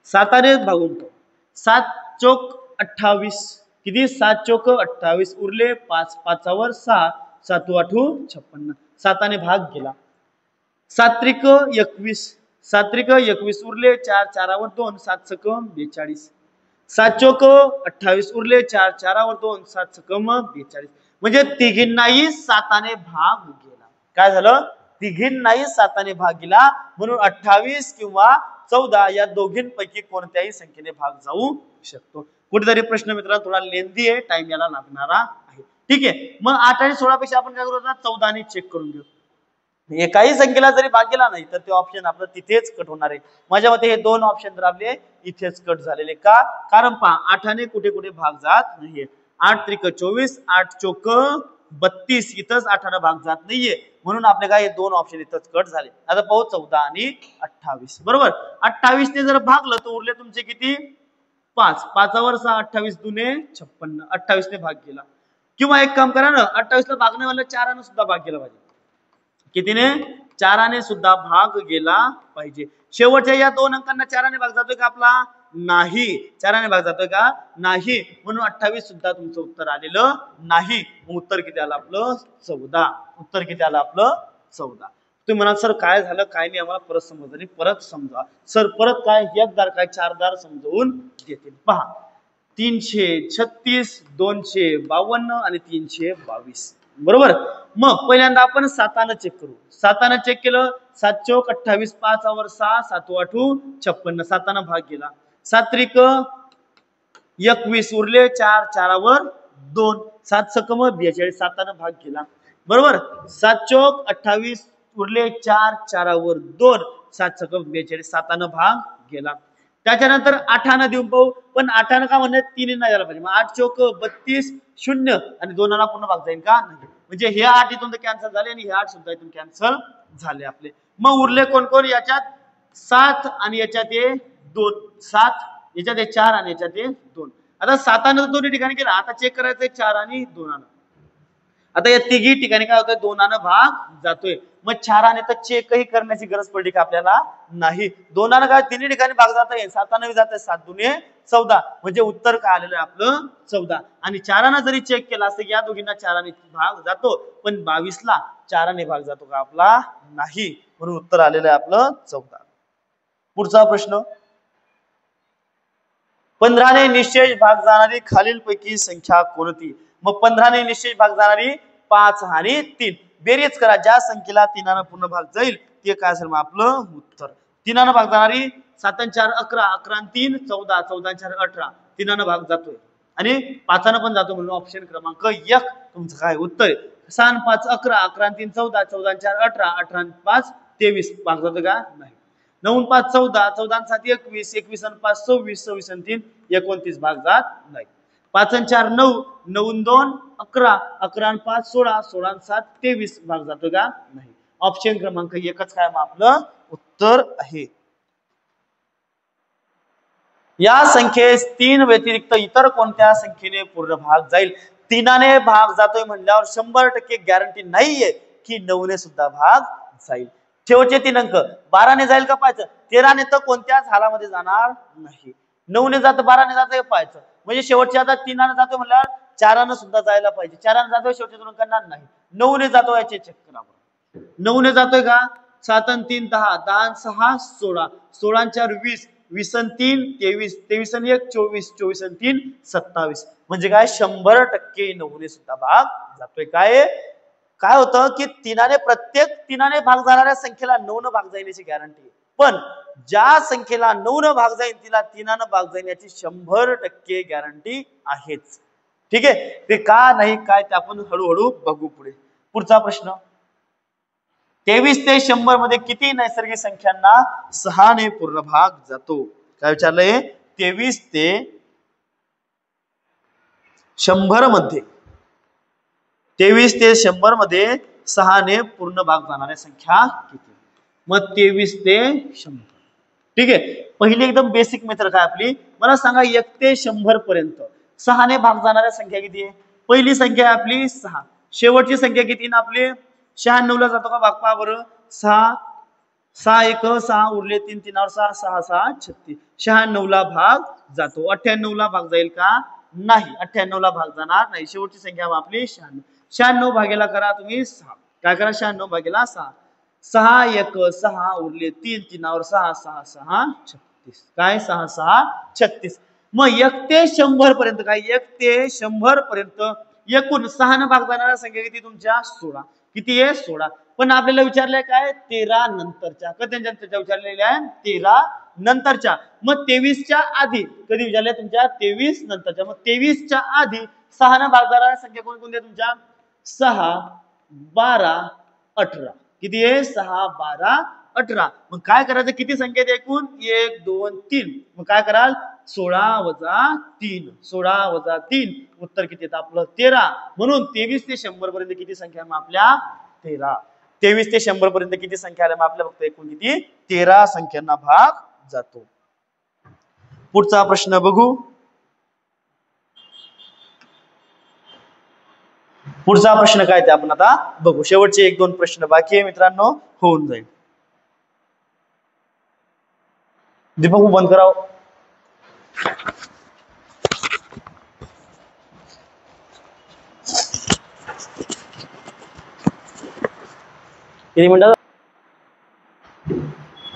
7ने भागून पाहू. 7 चौक 28 किती? 7 चौक 28 उरले 5, 5वर 6, 7 8 56. 7ने भाग गेला. 7 त्रिक 21, 7 त्रिक 21 उरले 4, 4वर 2, 7 सकम 42, 7 चौक 28 उरले 4, 4वर 2, 7 सकम 42. म्हणजे तिघींनाही 7ने भाग गेला. काय झालं? तिघींनाही 7ने भाग गेला म्हणून 28 किंवा 14 या दोघींपैकी कोणत्याही संख्येने भाग जाऊ शकतो. कुठेतरी प्रश्न मित्रांनो थोडा लेंदी आहे, टाइम याला लागणारा आहे. ठीक आहे, मग 8 आणि 16 पेक्षा आपण काय करू? 14ने चेक करून घेऊ. एकाही संख्येला जरी भाग गेला नाही तर ते ऑप्शन आपलं तिथेच कट होणार आहे. माझ्या मते हे 2 ऑप्शन तर आपले इथेच कट झालेले. का? कारण पहा 8ने कुठे कुठे भाग जात नाहीये. 8 त्रिक 24, 8 चौक 32 इथंच 8ने भाग जात नाहीये म्हणून आपले काय 2 ऑप्शन इथंच कट झाले. आता पाहू 14 आणि 28 बरोबर. 28ने जर भागलं तर उरले तुमचे किती? 5, 5वर 6, 28 दुने 56. 28ने भाग गेला. किंवा एक काम करा ना 28ला भागणे वाला 4ने सुद्धा भाग गेला पाहिजे. कितीने? 4ने सुद्धा भाग गेला पाहिजे. शेवटच्या या 2 अंकांना 4ने भाग जातोय का आपला? नाही. 4ने भाग जातोय का? नाही. म्हणून 28 सुद्धा तुमचं उत्तर आलेलं नाही. उत्तर किती आलं आपलं? 14. उत्तर किती आलं आपलं? 14. तुम्ही म्हणाल सर काय झालं काय नाही आम्हाला परत समजलं नाही. परत समजा सर. परत काय? एकदार काय 4दार समजवून देतील. पहा 336, 252 आणि 322 बरोबर. मग पहिल्यांदा आपण 7ने चेक करू. 7ने चेक केलं. 7 चौक 28, 5वर 6, 7 8 56. 7ने भाग गेला. 7 त्रिक 21 उरले 4, 4वर 2, 7 सकम 42. 7ने भाग गेला बरोबर. 7 चौक 28 उरले 4, 4वर 2, 7 सकम 42. 7ने भाग गेला. त्याच्यानंतर 8ने देऊन पाहू. पण 8ने का म्हणत 3 नाही झाला पाहिजे. मग 8 चौक 32 0 आणि 2ला पूर्ण भाग जाईल का? नाही. म्हणजे हे 8 इथून कॅन्सल झाले आणि हे 8 सुद्धा इथून कॅन्सल झाले आपले. मग उरले कोण कोण? याच्यात 7 आणि याच्यात 2. 7 याच्यात 4 आणि याच्यात 2. आता 7ने दोन्ही ठिकाणी केला. आता चेक करायचंय 4 आणि 2. आता या तिघी ठिकाणी काय होतंय, दोनानं भाग जातोय. मग चाराने तर चेकही करण्याची गरज पडली का आपल्याला, नाही. दोनानं काय तिन्ही ठिकाणी भाग जात आहे, 7 जात आहे, 7 दुने 14, म्हणजे उत्तर काय आलेलं आहे आपलं 14. आणि चारानं जरी चेक केला असतं या दोघींना चाराने भाग जातो, पण 22ला चाराने भाग जातो का आपला, नाही. म्हणून उत्तर आलेलं आहे आपलं 14. पुढचा प्रश्न, 15ने निश्चय भाग जाणारी खालीलपैकी संख्या कोणती. मग 15ने निश्चय भाग जाणारी 5 आणि 3. बेरीज करा, ज्या संख्येला 3 पूर्ण भाग जाईल ते काय असेल मग आपलं उत्तर. 3 भाग जाणारी 7 आणि 4 11, 11 आणि 3 14, 14 आणि 4 18, 3 भाग जातोय आणि 5 पण जातो, म्हणून ऑप्शन क्रमांक 1 तुमचं काय उत्तर आहे. 6 आणि 5 11, 11 आणि 3 14, 14 आणि 4 18, 18 आणि 5 23 भाग जातो का, नाही. 9 आणि 5 14, 14 आणि 7 21, 21 आणि 5 26, 26 आणि 3 29 भाग जात नाही. 5 आणि 4 9, 9 आणि 2 11, 11 आणि 5 16, 16 आणि 7 23 भाग जातो का, नाही. ऑप्शन क्रमांक 1च काय मग आपलं उत्तर आहे. या संख्येस 3 व्यतिरिक्त इतर कोणत्या संख्येने पूर्ण भाग जाईल. 3ने भाग जातोय म्हणल्यावर 100% गॅरंटी नाहीये की 9ने सुद्धा भाग जाईल. शेवटचे 3 अंक 12ने जाईल का पाहायचं, 13ने तर कोणत्याच हालामध्ये जाणार नाही. 9ने जात 12ने जात पाहायचं, म्हणजे शेवटच्या आता 3ने जातोय म्हणल्यावर 4ने सुद्धा जायला पाहिजे. 4ने जातोय शेवटच्या 2 अंकांना नाही. 9ने जातोय याचे चेक करा. 9ने जातोय का, 7 आणि 3 10, 10 आणि 6 16, 16 आणि 4 20, 20 आणि 3 23, 23 आणि 1 24, 24 आणि 3 27, म्हणजे काय 100% 9ने सुद्धा भाग जातोय. काय होतं की 3ने भाग जाणाऱ्या संख्येला 9 भाग जाण्याची गॅरंटी आहे, पण ज्या संख्येला 9 भाग जाईल तिला 3 भाग जाण्याची 100% गॅरंटी आहेच. ठीक आहे, ते का नाही काय ते आपण हळूहळू बघू पुढे. पुढचा प्रश्न, 23 ते 100 मध्ये किती नैसर्गिक संख्यांना 6ने पूर्ण भाग जातो. काय विचारलंय, 23 ते 100 मध्ये 23 ते 100 मध्ये 6ने पूर्ण भाग जाणाऱ्या संख्या किती. मग 23 ते 100. ठीक आहे, पहिली एकदम बेसिक मेथड काय आपली, मला सांगा 1 ते 100 पर्यंत 6ने भाग जाणाऱ्या संख्या किती आहे. पहिली संख्या आहे आपली 6, शेवटची संख्या किती ना आपली 96 ला जातो का भाग, पहा बरं. 6 6 1 6 उरले 3 3 6 6 6 36, 96 ला भाग जातो. 98 ला भाग जाईल का, नाही. 98 ला भाग जाणार नाही. शेवटची संख्या आपली 96. 96 भागेला करा तुम्ही 6, काय करा 96 भागेला 6, 6 1 6 उरले 3 3 6 6 6 36, काय 6 6 36. मग 1 ते 100 पर्यंत काय, 1 ते 100 पर्यंत एकूण 6ने भाग जाणाऱ्या संख्या किती तुमच्या 16. किती आहे 16. पण आपल्याला विचारलंय काय 13 नंतरच्या, कधी नंतरच्या विचारलेल्या आहे 13 नंतरच्या. मग 23च्या आधी कधी विचारले तुमच्या 23 नंतरच्या. मग 23च्या आधी 6ने भाग जाणाऱ्या संख्या कोणकोणत्या तुमच्या 6 12 18. किती आहे 6 12 18. मग काय करायचं, किती संख्या आहेत एकूण 1 2 3. मग काय कराल 16 वजा 3, 16 वजा 3, उत्तर किती येतं आपलं 13. म्हणून 23 ते 100 पर्यंत किती संख्या मग आपल्या 13. 23 ते 100 पर्यंत किती संख्या आल्या मग आपल्या फक्त एकूण किती 13 संख्यांना भाग जातो. पुढचा प्रश्न बघू. पुढचा प्रश्न काय ते आपण आता बघू. शेवटचे 1-2 प्रश्न बाकी आहे मित्रांनो, होऊन जाईल. दीपक बंद कराव. किती मिनिटं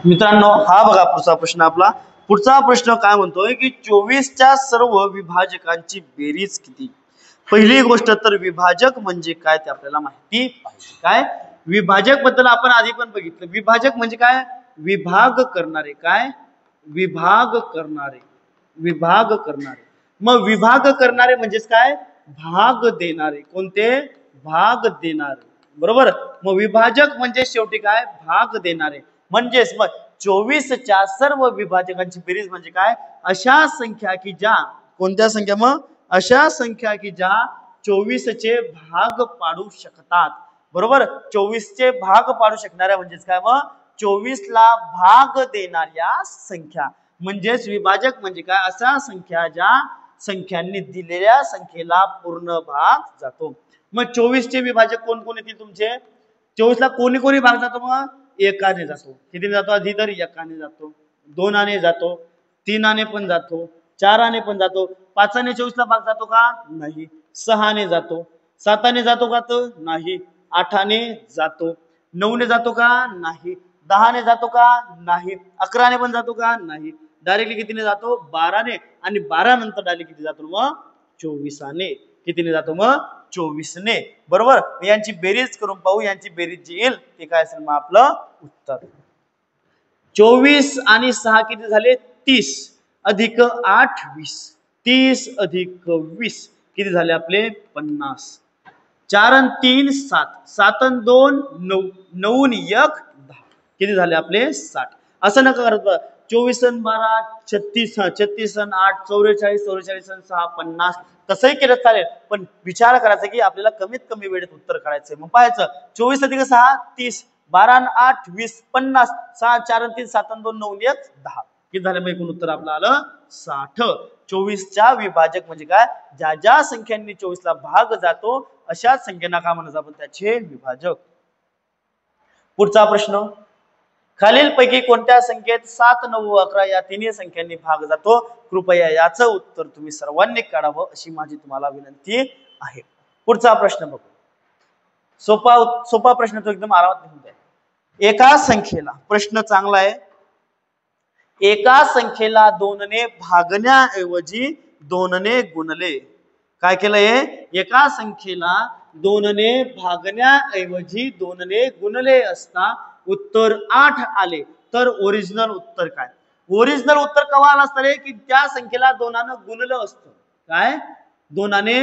मित्रांनो, हा बघा पुढचा प्रश्न आपला. पुढचा प्रश्न काय म्हणतोय की 24च्या सर्व विभाजकांची बेरीज किती. पहिली गोष्ट तर विभाजक म्हणजे काय ते आपल्याला माहिती पाहिजे. काय विभाजक बद्दल आपण आधी पण बघितलं. विभाजक म्हणजे काय, विभाग करणारे. काय विभाग करणारे, विभाग करणारे. मग विभाग करणारे म्हणजेच काय, भाग देणारे. कोणते, भाग देणारे, बरोबर. मग विभाजक म्हणजे शेवटी काय, भाग देणारे. म्हणजेच मग 24च्या सर्व विभाजकांची बेरीज म्हणजे काय, अशा संख्या की ज्या, कोणत्या संख्या, मग अशा संख्या की ज्या 24चे भाग पाडू शकतात. बरोबर, 24चे भाग पाडू शकणाऱ्या म्हणजेच काय, मग 24ला भाग देणाऱ्या संख्या. म्हणजेच विभाजक म्हणजे काय, अशा संख्या ज्या संख्यांनी दिलेल्या संख्येला पूर्ण भाग जातो. मग 24 चे विभाजक कोण कोण येतील तुमचे? 24 ला कोणी कोणी भाग जातो? मग एकाने जातो. कितीने जातो? आधी तर एकाने जातो, 2 आने जातो, 3 आने पण जातो, 4 आने पण जातो. 5 आने 24 ला भाग जातो का? नाही. 6 आने जातो, 7 आने जातो का? तर नाही. 8 आने जातो, 9 ने जातो का? नाही. 10 ने जातो का? नाही. 11 ने पण जातो का? नाही. डायरेक्टली कितीने जातो? 12 ने. आणि 12 नंतर डायरेक्ट किती जातो? मग 24 आने. कितीने जातो? मग 24 ने. बरोबर. यांची बेरीज करून पाहू. यांची बेरीज जी येईल ते काय असेल मग आपलं उत्तर. 24 आणि 6 किती झाले? 30 अधिक 8 20. 30 अधिक 20 किती झाले आपले? 50. 4 आणि 3 7. 7 आणि 2 9. 9 आणि 1 10. किती झाले आपले? 60. असं नका करत. 24 आणि 12 36. 36 आणि 8 44. 44 आणि 6 50. तसंही केलं चालेल, पण विचार करायचा की आपल्याला कमीत कमी वेळेत उत्तर काढायचंय. मग पाहायचं 24 अधिक 6 30. 12 आणि 8 20 50. 6 4 आणि 3 7 आणि 2 9 आणि 1 10. किती झाले? मग एकूण उत्तर आपलं आलं 60. 24च्या विभाजक म्हणजे काय? ज्या ज्या संख्यांनी 24 ला भाग जातो अशाच संख्यांना काय म्हणतो आपण? त्याचे विभाजक. पुढचा प्रश्न. खालीलपैकी कोणत्या संख्येत 7 9 11 या तिन्ही संख्यांनी भाग जातो? कृपया याचं उत्तर तुम्ही सर्वांनी काढावं अशी माझी तुम्हाला विनंती आहे. पुढचा प्रश्न बघू. सोपा प्रश्न तो एकदम आरामात लिहून द्या. एका संख्येला, प्रश्न चांगला आहे, एका संख्येला 2 ने भागण्याऐवजी 2 ने गुणले. काय केलंय? एका संख्येला 2 ने भागण्याऐवजी 2 ने गुणले असता उत्तर 8 आले तर ओरिजिनल उत्तर काय? ओरिजिनल उत्तर केव्हा आलं असतं रे? की त्या संख्येला 2 ने गुणलं असतं. काय? 2 ने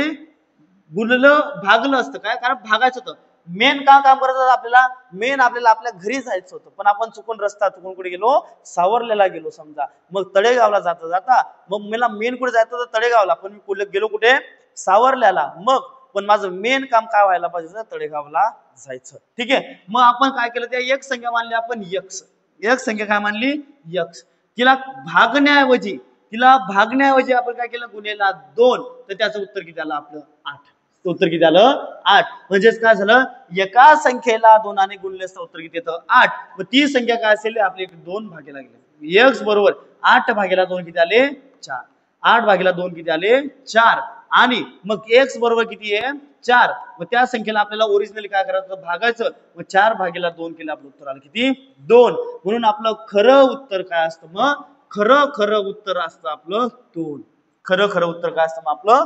गुणलं भागलं असतं. काय? कारण भागायचं होतं. मेन काम करायचं आपल्याला. मेन आपल्याला आपल्या घरी जायचं होतं, पण आपण चुकून रस्ता चुकून कुठे गेलो? सावरलेला गेलो समजा. मग तळेगावला जाता जाता मग मला मेन कुठे जायचं होतं? तळेगावला. पण मी गेलो कुठे? सावरल्याला. मग पण माझं मेन काम काय व्हायला पाहिजे? तळेगावला जायचं. ठीक आहे. मग आपण काय केलं? त्या एक संख्या मानली आपण यक्स. एक संख्या काय मानली? यक्स. तिला भागण्याऐवजी आपण काय केलं? गुणेला 2. तर त्याचं उत्तर किती आलं आपलं? 8. उत्तर किती आलं? 8. म्हणजेच काय झालं? एका संख्येला 2 ने गुणले असतं उत्तर किती येतं? 8. मग ती संख्या काय असेल? आपली 2 भागेला गेली. एक्स बरोबर 8 भागेला 2 किती आले? 4. 8 भागेला 2 किती आले? 4. आणि मग एक्स बरोबर किती आहे? 4. मग त्या संख्येला आपल्याला ओरिजिनली काय करायचं? भागायचं. मग 4 भागेला 2 केलं आपलं उत्तर आलं किती? 2. म्हणून आपलं खरं उत्तर काय असतं? मग खरं उत्तर असतं आपलं 2. खरं उत्तर काय असतं मग आपलं?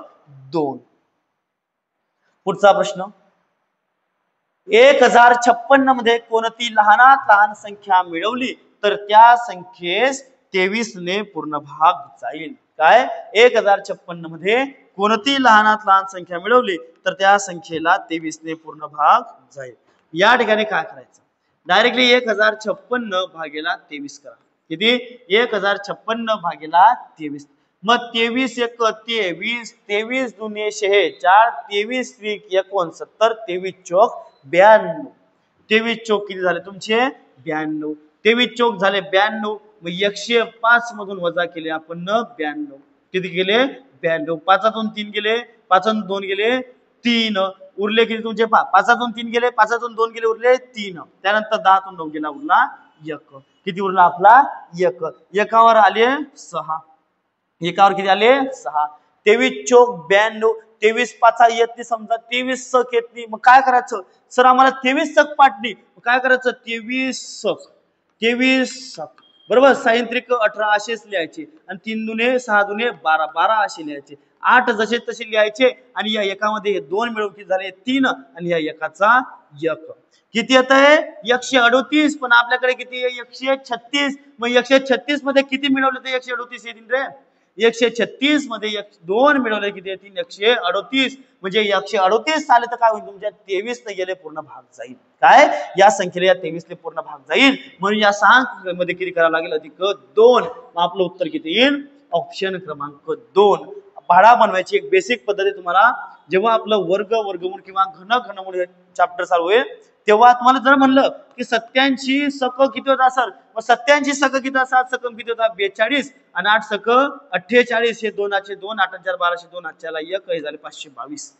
2. पुढचा प्रश्न. 1056 मध्ये कोणती लहानात लहान संख्या मिळवली तर त्या संख्येस 23 ने पूर्ण भाग जाईल? काय? 1056 मध्ये कोणती लहानात लहान संख्या मिळवली तर त्या संख्येला 23 ने पूर्ण भाग जाईल. या ठिकाणी काय करायचं? डायरेक्टली 1056 भागेला 23 करा. किती? 1056 भागेला 23. मग 23 एक 23, 23 दुने 46, 23 त्रिक 69, 23 चौक 92. 23 चौक किती झाले तुमचे? 92. 23 चौक झाले 92. मग 105 मधून वजा केले आपण 92. किती गेले? 92. 5 3 गेले, 5 2 गेले 3. उरले किती तुमचे? 5 3 गेले, 5 2 गेले, उरले 3. त्यानंतर 10 9 गेला, उरला 1. किती उरला आपला? 1. एकावर आले 6. एकावर किती आले? 6. 23 चौक 92. 23 पाचा येत नाही समजा, 23 सक येत नाही. मग काय करायचं? सर आम्हाला 23 सक पाटली. काय करायचं? 23 सक 23 सक बरोबर. 6 त्रिक 18 असेच लिहायचे आणि 3 दुने 6 दुने 12 12 असे लिहायचे. 8 जसे तसे लिहायचे आणि या एकामध्ये 2 मिळून किती झाले? 3 आणि या एकाचा 1. किती येत आहे? 138. पण आपल्याकडे किती आहे? 136. मग 136 मध्ये किती मिळवले तर 138 येतील रे? 136 मध्ये 2 मिळवले किती येतील? 138. म्हणजे 138 आले तर काय होईल? तुमच्या 23 ने गेले पूर्ण भाग जाईल. काय? या संख्येला या 23 ने पूर्ण भाग जाईल. म्हणून या 6 मध्ये किती करावं लागेल? अधिक 2. आपलं उत्तर किती येईल? ऑप्शन क्रमांक 2. भाडा बनवायची एक बेसिक पद्धती तुम्हाला जेव्हा आपलं वर्गमूळ किंवा घनमूळ चॅप्टर चालू होईल तेव्हा तुम्हाला जर म्हणलं की 87 सक किती होता सर? मग 87 सक किती? 7 सकम किती होता? 42 आणि 8 सक 48. हे 2 चे 2, 8 4 12, 2 8 1 हे झाले 522.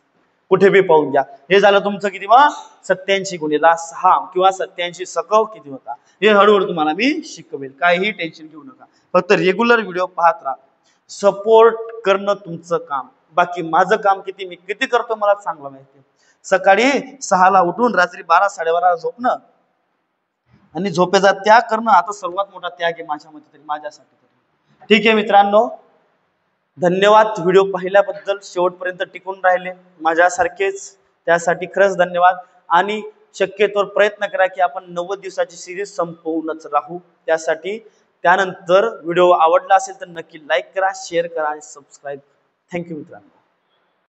कुठे बी पाहून घ्या. हे झालं तुमचं किती मग 87 गुणिले 6 किंवा 87 सकव किती होता हे हळूहळू तुम्हाला मी शिकवेल. काहीही टेन्शन घेऊ नका. फक्त रेग्युलर व्हिडिओ पाहत राहा. सपोर्ट करणं तुमचं काम. बाकी माझं काम मी किती करतो मला चांगलं माहिती. सकाळी 6 ला उठून रात्री 12 12:30 झोपणं आणि झोपेचा त्याग करणं आता सर्वात मोठा त्याग आहे माझ्यामध्ये तरी, माझ्यासाठी तरी. ठीक आहे मित्रांनो, धन्यवाद व्हिडिओ पाहिल्याबद्दल. शेवटपर्यंत टिकून राहिले माझ्यासारखेच, त्यासाठी खरंच धन्यवाद. आणि शक्यतोवर प्रयत्न करा की आपण 90 दिवसाची सिरीज संपवूनच राहू. त्यासाठी त्यानंतर व्हिडिओ आवडला असेल तर नक्की लाईक करा, शेअर करा आणि सबस्क्राईब. थँक्यू मित्रांनो.